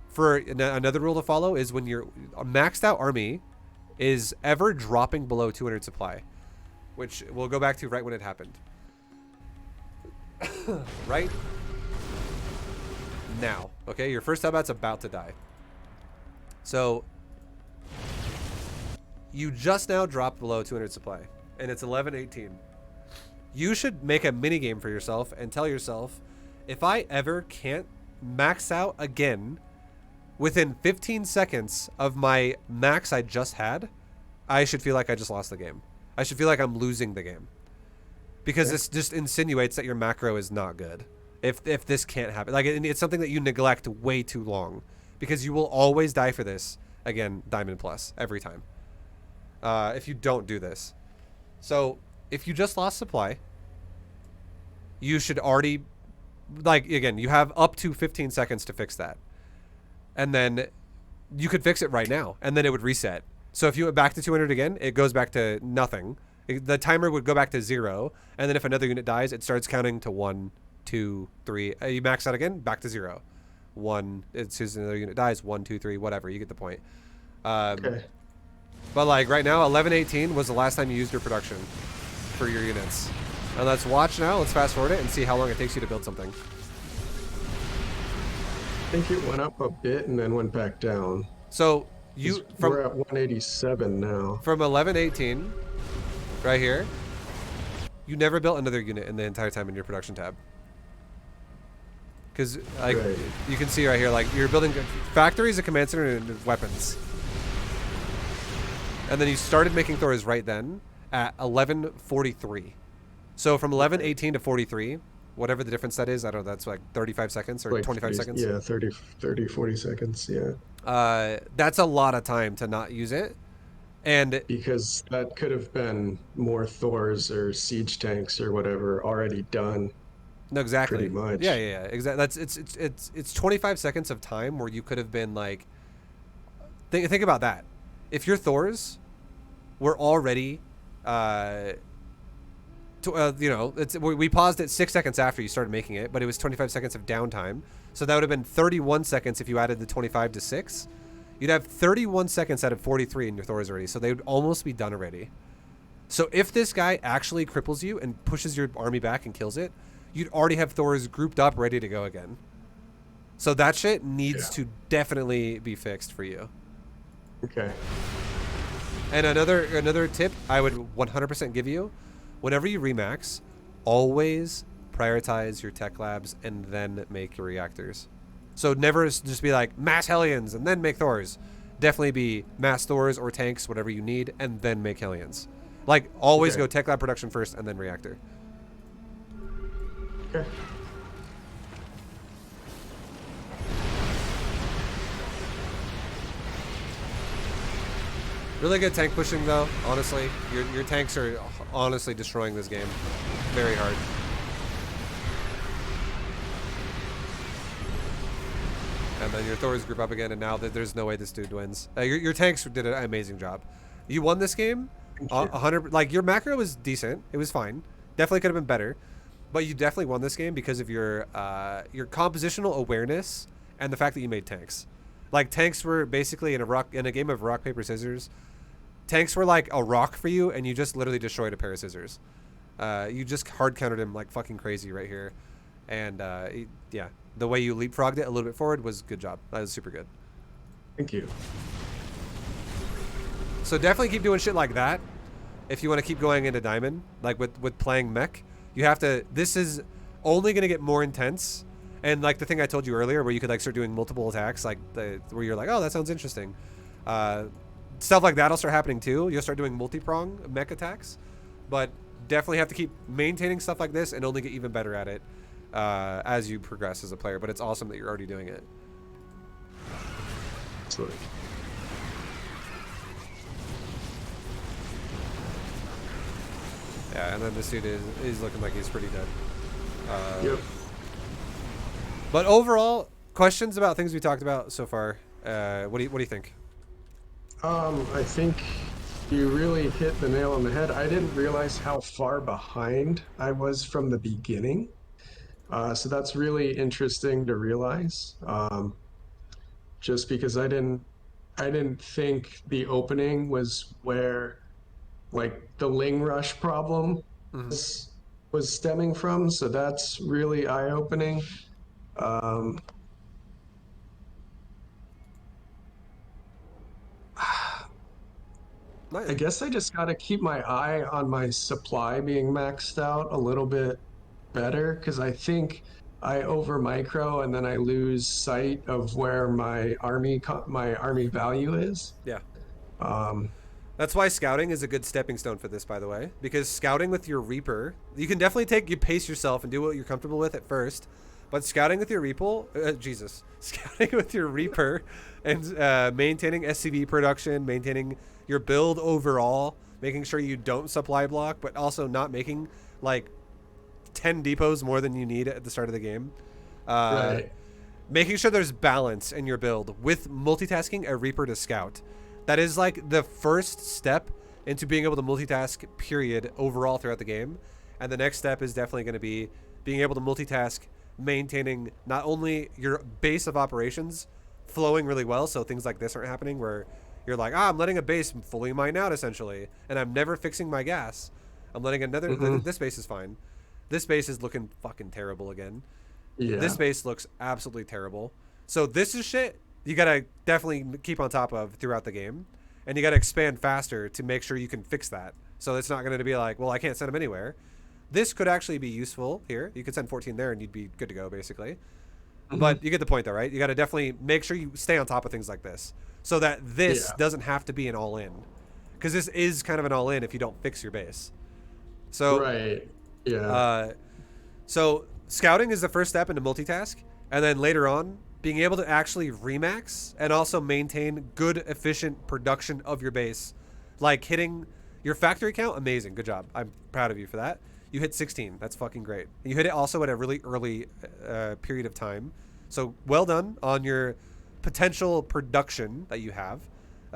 for another rule to follow is when your maxed out army is ever dropping below 200 supply, which we'll go back to right when it happened. Right now, okay, your first Hellbat's about to die. So you just now dropped below 200 supply, and it's 11:18. You should make a mini game for yourself and tell yourself, if I ever can't max out again within 15 seconds of my max I just had, I should feel like I just lost the game. I should feel like I'm losing the game. Because this just insinuates that your macro is not good. If this can't happen. Like, it's something that you neglect way too long. Because you will always die for this. Again, Diamond Plus. Every time. If you don't do this. So, if you just lost supply, you should already... Like, again, you have up to 15 seconds to fix that. And then you could fix it right now. And then it would reset. So if you went back to 200 again, it goes back to nothing. The timer would go back to 0. And then if another unit dies, it starts counting to 1, 2, 3. You max out again, back to 0. 1, as soon as another unit dies, 1, 2, 3, whatever. You get the point. Okay. But like right now, 11:18 was the last time you used your production for your units. And let's watch now. Let's fast forward it and see how long it takes you to build something. I think it went up a bit and then went back down. So we're at 187 now. From 11:18, right here, you never built another unit in the entire time in your production tab. Because like Right. you can see right here, like you're building factories, a command center, and weapons. And then you started making Thors right then at 11:43. So from 11:18 to 43, whatever the difference that is, I don't know, that's like 35 seconds or Like 25 seconds. Yeah, 30, 40 seconds, yeah. That's a lot of time to not use it. And Because that could have been more Thors or siege tanks or whatever already done. no, exactly. Pretty much. Yeah. Exactly. That's it's 25 seconds of time where you could have been like, think about that. If your Thors were already, we paused it 6 seconds after you started making it, but it was 25 seconds of downtime. So that would have been 31 seconds if you added the 25 to 6. You'd have 31 seconds out of 43 in your Thors already, so they would almost be done already. So if this guy actually cripples you and pushes your army back and kills it, you'd already have Thors grouped up ready to go again. So that shit needs to definitely be fixed for you. Okay. And another tip I would 100% give you, whenever you remax, always prioritize your tech labs and then make your reactors. So never just be like mass Hellions and then make Thors. Definitely be mass Thors or tanks, whatever you need, and then make Hellions. Like always go tech lab production first and then reactor. Okay. Really good tank pushing though, honestly. Your tanks are honestly destroying this game. Very hard. And then your Thors group up again, and now there's no way this dude wins. Your tanks did an amazing job. You won this game. 100. Like your macro was decent. It was fine. Definitely could have been better, but you definitely won this game because of your compositional awareness and the fact that you made tanks. Like tanks were basically in a game of rock paper scissors. Tanks were like a rock for you, and you just literally destroyed a pair of scissors. You just hard countered him like fucking crazy right here, and yeah. The way you leapfrogged it a little bit forward was good job. That was super good. Thank you. So definitely keep doing shit like that. If you want to keep going into Diamond, like with playing mech, you have to, this is only going to get more intense. And like the thing I told you earlier where you could like start doing multiple attacks, like where you're like, oh, that sounds interesting. Stuff like that'll start happening too. You'll start doing multi-prong mech attacks, but definitely have to keep maintaining stuff like this and only get even better at it. As you progress as a player, but it's awesome that you're already doing it. Absolutely. Yeah, and then this dude is looking like he's pretty dead. Yep. But overall, questions about things we talked about so far. What do you think? I think you really hit the nail on the head. I didn't realize how far behind I was from the beginning. So that's really interesting to realize. Just because I didn't think the opening was where like the Ling Rush problem Mm-hmm. was, was stemming from. So that's really eye opening. Um, I Nice. guess I just got to keep my eye on my supply being maxed out a little bit better because I think I over micro and then I lose sight of where my army value is. Yeah. Um, That's why scouting is a good stepping stone for this, by the way, because scouting with your Reaper, you can definitely you pace yourself and do what you're comfortable with at first, but scouting with your scouting with your Reaper and maintaining SCV production, maintaining your build overall, making sure you don't supply block, but also not making like 10 depots more than you need at the start of the game. Uh, right. Making sure there's balance in your build with multitasking a Reaper to scout. That is like the first step into being able to multitask, period, overall throughout the game. And the next step is definitely going to be being able to multitask, maintaining not only your base of operations flowing really well, so things like this aren't happening where you're like, I'm letting a base fully mine out essentially, and I'm never fixing my gas. I'm letting Hmm. this base is fine. This base is looking fucking terrible again. This Yeah. base looks absolutely terrible. So this is shit you gotta definitely keep on top of throughout the game, and you gotta expand faster to make sure you can fix that. So it's not gonna be like, well, I can't send them anywhere. This could actually be useful here. You could send 14 there, and you'd be good to go, basically. Hmm. But you get the point, though, right? You gotta definitely make sure you stay on top of things like this, so that this Yeah. doesn't have to be an all-in, because this is kind of an all-in if you don't fix your base. So Right. Yeah. uh, so scouting is the first step into multitask, and then later on, being able to actually remax and also maintain good, efficient production of your base, like hitting your factory count. Amazing, good job. I'm proud of you for that. You hit 16. That's fucking great. You hit it also at a really early period of time. So well done on your potential production that you have.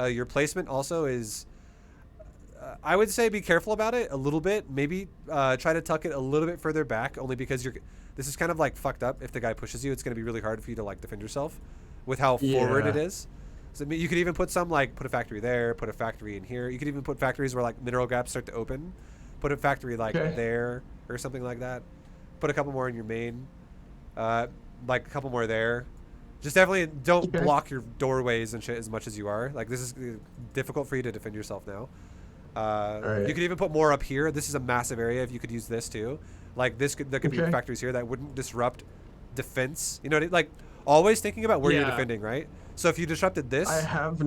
Your placement also is I would say be careful about it a little bit. Maybe try to tuck it a little bit further back, only because you're. This is kind of like fucked up. If the guy pushes you, it's going to be really hard for you to like defend yourself, with how forward it Yeah. is. So you could even put some like put a factory there, put a factory in here. You could even put factories where like mineral gaps start to open. Put a factory like Okay. there or something like that. Put a couple more in your main, uh, like a couple more there. Just definitely don't Okay. block your doorways and shit as much as you are. Like this is difficult for you to defend yourself now. All You right. could even put more up here. This is a massive area. If you could use this too, like this could there could be Okay. factories here that wouldn't disrupt defense. You know, like always thinking about where you're Yeah. defending, right? So if you disrupted this, I have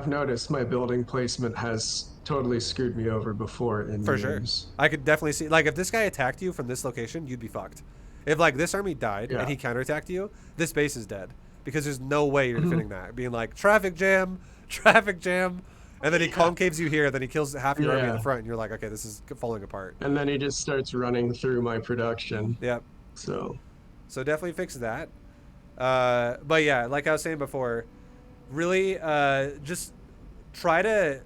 noticed my building placement has totally screwed me over before in for sure, games. I could definitely see like if this guy attacked you from this location, you'd be fucked. If like this army died and Yeah. he counterattacked you, this base is dead because there's no way you're Hmm. defending that. Being like traffic jam, traffic jam, and then he Yeah. concaves you here, then he kills half your army in the Yeah. front, and you're like, okay, this is falling apart. And then he just starts running through my production. Yep. So, So definitely fix that. But yeah, like I was saying before, really just try to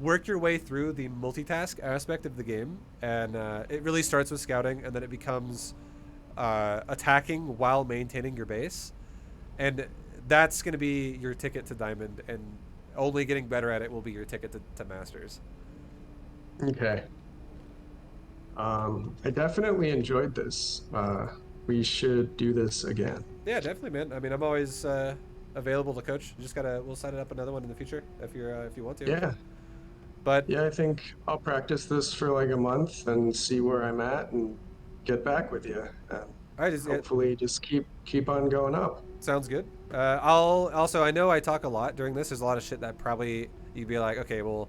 work your way through the multitask aspect of the game, and it really starts with scouting, and then it becomes attacking while maintaining your base, and that's going to be your ticket to diamond, and only getting better at it will be your ticket to masters. okay. I definitely enjoyed this. We should do this again. Yeah, definitely, man. I mean, I'm always available to coach. You just gotta we'll set it up another one in the future if you want to. Yeah. But Yeah, I think I'll practice this for like a month and see where I'm at and get back with you. And I just it hopefully just keep on going up. sounds good. I'll also I know I talk a lot during this. There's a lot of shit that probably you'd be like, okay, well,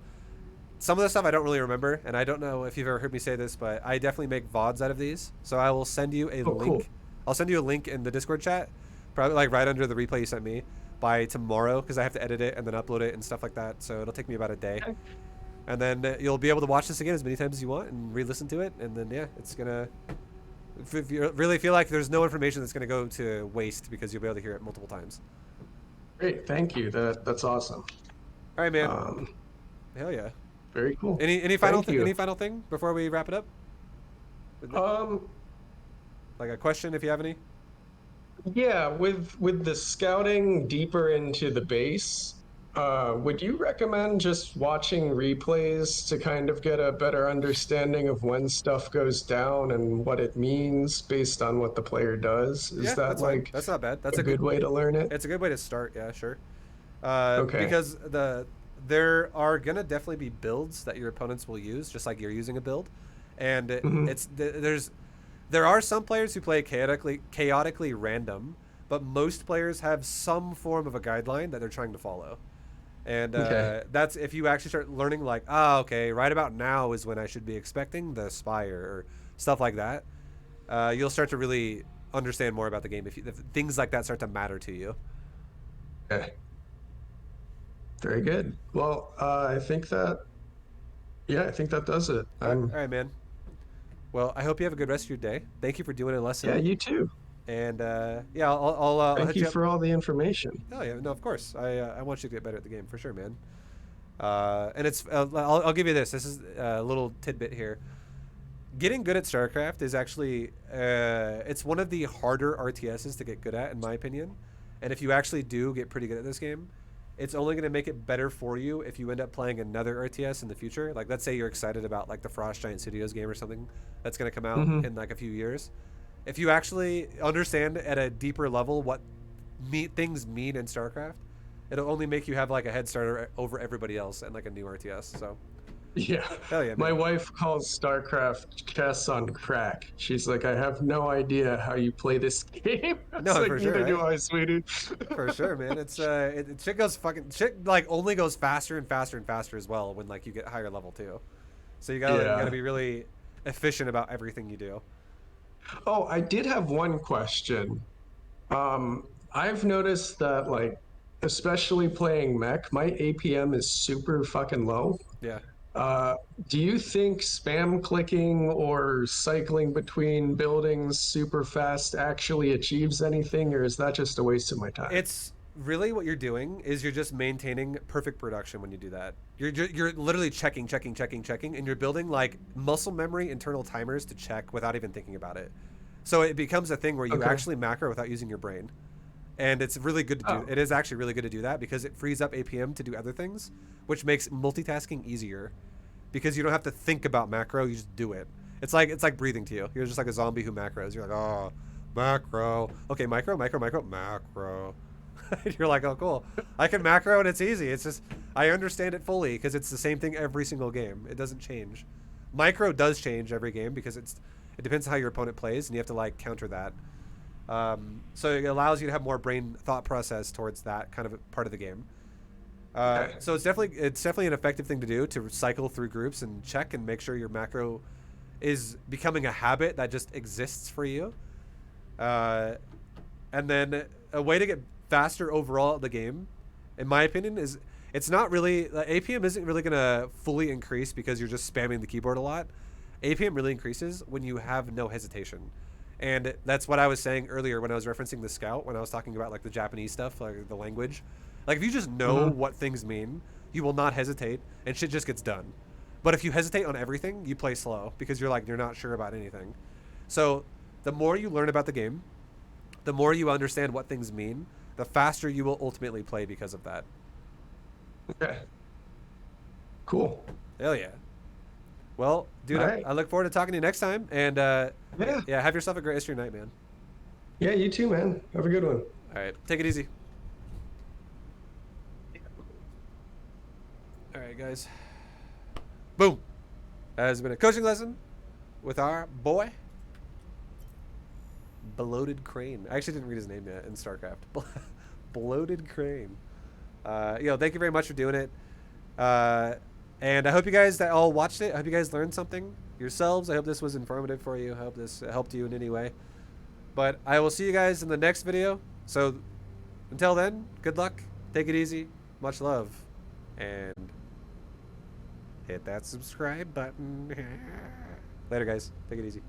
some of the stuff I don't really remember, and I don't know if you've ever heard me say this, but I definitely make VODs out of these. So I will send you a Oh, cool. link. I'll send you a link in the Discord chat, probably like right under the replay you sent me by tomorrow because I have to edit it and then upload it and stuff like that. So it'll take me about a day, Okay. and then you'll be able to watch this again as many times as you want and re-listen to it. And then yeah, it's gonna. If you really feel like there's no information that's gonna go to waste because you'll be able to hear it multiple times. Great. Thank you. That's awesome. All right, man. Um, Hell yeah. very cool. Any Thank you. any final thing before we wrap it up? Um, Like a question, if you have any. Yeah, with the scouting deeper into the base, would you recommend just watching replays to kind of get a better understanding of when stuff goes down and what it means based on what the player does? Is Yeah, that that's fine. like That's not bad. That's a a good. good way to learn it? It's a good way to start. Yeah, sure. Okay. Because there are gonna definitely be builds that your opponents will use, just like you're using a build, and Hmm. there are some players who play chaotically random, but most players have some form of a guideline that they're trying to follow. And Okay. that's if you actually start learning, like, okay, right about now is when I should be expecting the spire or stuff like that. You'll start to really understand more about the game if things like that start to matter to you. Okay. Very good. Well, I think that, yeah, I think that does it. All right, man. Well, I hope you have a good rest of your day. Thank you for doing a Yeah, lesson, you too. and yeah, I'll Thank hit you you up. for all the information. Oh yeah, no, of course. I want you to get better at the game for sure, man. And it's I'll give you this. This is a little tidbit here. Getting good at StarCraft is actually it's one of the harder RTSs to get good at, in my opinion. And if you actually do get pretty good at this game, it's only going to make it better for you if you end up playing another RTS in the future. Like, let's say you're excited about like the Frost Giant Studios game or something that's going to come out Hmm. in like a few years. If you actually understand at a deeper level what things mean in StarCraft, it'll only make you have like a head start over everybody else and like a new RTS. So Yeah. hell yeah, My man. wife calls StarCraft chess on crack. She's like, I have no idea how you play this game. I was No, like, for sure, neither do right? I, sweetie. For sure, man. It's shit goes fucking shit like only goes faster and faster and faster as well when like you get higher level too. So you gotta Yeah. be really efficient about everything you do. Oh, I did have one question. I've noticed that, like, especially playing mech, my APM is super fucking low. Yeah. Uh, do you think spam clicking or cycling between buildings super fast actually achieves anything, or is that just a waste of my time? It's really what you're doing is you're just maintaining perfect production when you do that. You're literally checking, and you're building like muscle memory internal timers to check without even thinking about it. So it becomes a thing where you Okay. actually macro without using your brain. And it's really good to do. Oh, It is actually really good to do that because it frees up APM to do other things, which makes multitasking easier because you don't have to think about macro. You just do it. It's like breathing to you. You're just like a zombie who macros. You're like, oh, macro. Okay, micro, macro. You're like, oh, cool. I can macro and it's easy. It's just I understand it fully because it's the same thing every single game. It doesn't change. Micro does change every game because it depends how your opponent plays and you have to like counter that. So it allows you to have more brain thought process towards that kind of part of the game. okay. So it's definitely an effective thing to do to cycle through groups and check and make sure your macro is becoming a habit that just exists for you. Uh, and then a way to get faster overall at the game, in my opinion, is it's not really APM isn't really gonna fully increase because you're just spamming the keyboard a lot. APM really increases when you have no hesitation. And that's what I was saying earlier when I was referencing the scout, when I was talking about like the Japanese stuff, like the language. Like if you just know Hmm. what things mean, you will not hesitate and shit just gets done. But if you hesitate on everything, you play slow because you're not sure about anything. So the more you learn about the game, the more you understand what things mean, the faster you will ultimately play because of that. Okay. Cool. Hell yeah. Well, All dude, right. I look forward to talking to you next time. And Yeah. yeah, have yourself a great rest of your night, man. Yeah, you too, man. Have a good one. All right, take it easy. All right, guys. Boom. That has been a coaching lesson with our boy, Bloated Crane. I actually didn't read his name yet in StarCraft. Bloated Crane. Thank you very much for doing it. Uh, and I hope you guys that all watched it. I hope you guys learned something yourselves. I hope this was informative for you. I hope this helped you in any way. But I will see you guys in the next video. So until then, good luck. Take it easy. Much love. And hit that subscribe button. Later, guys. Take it easy.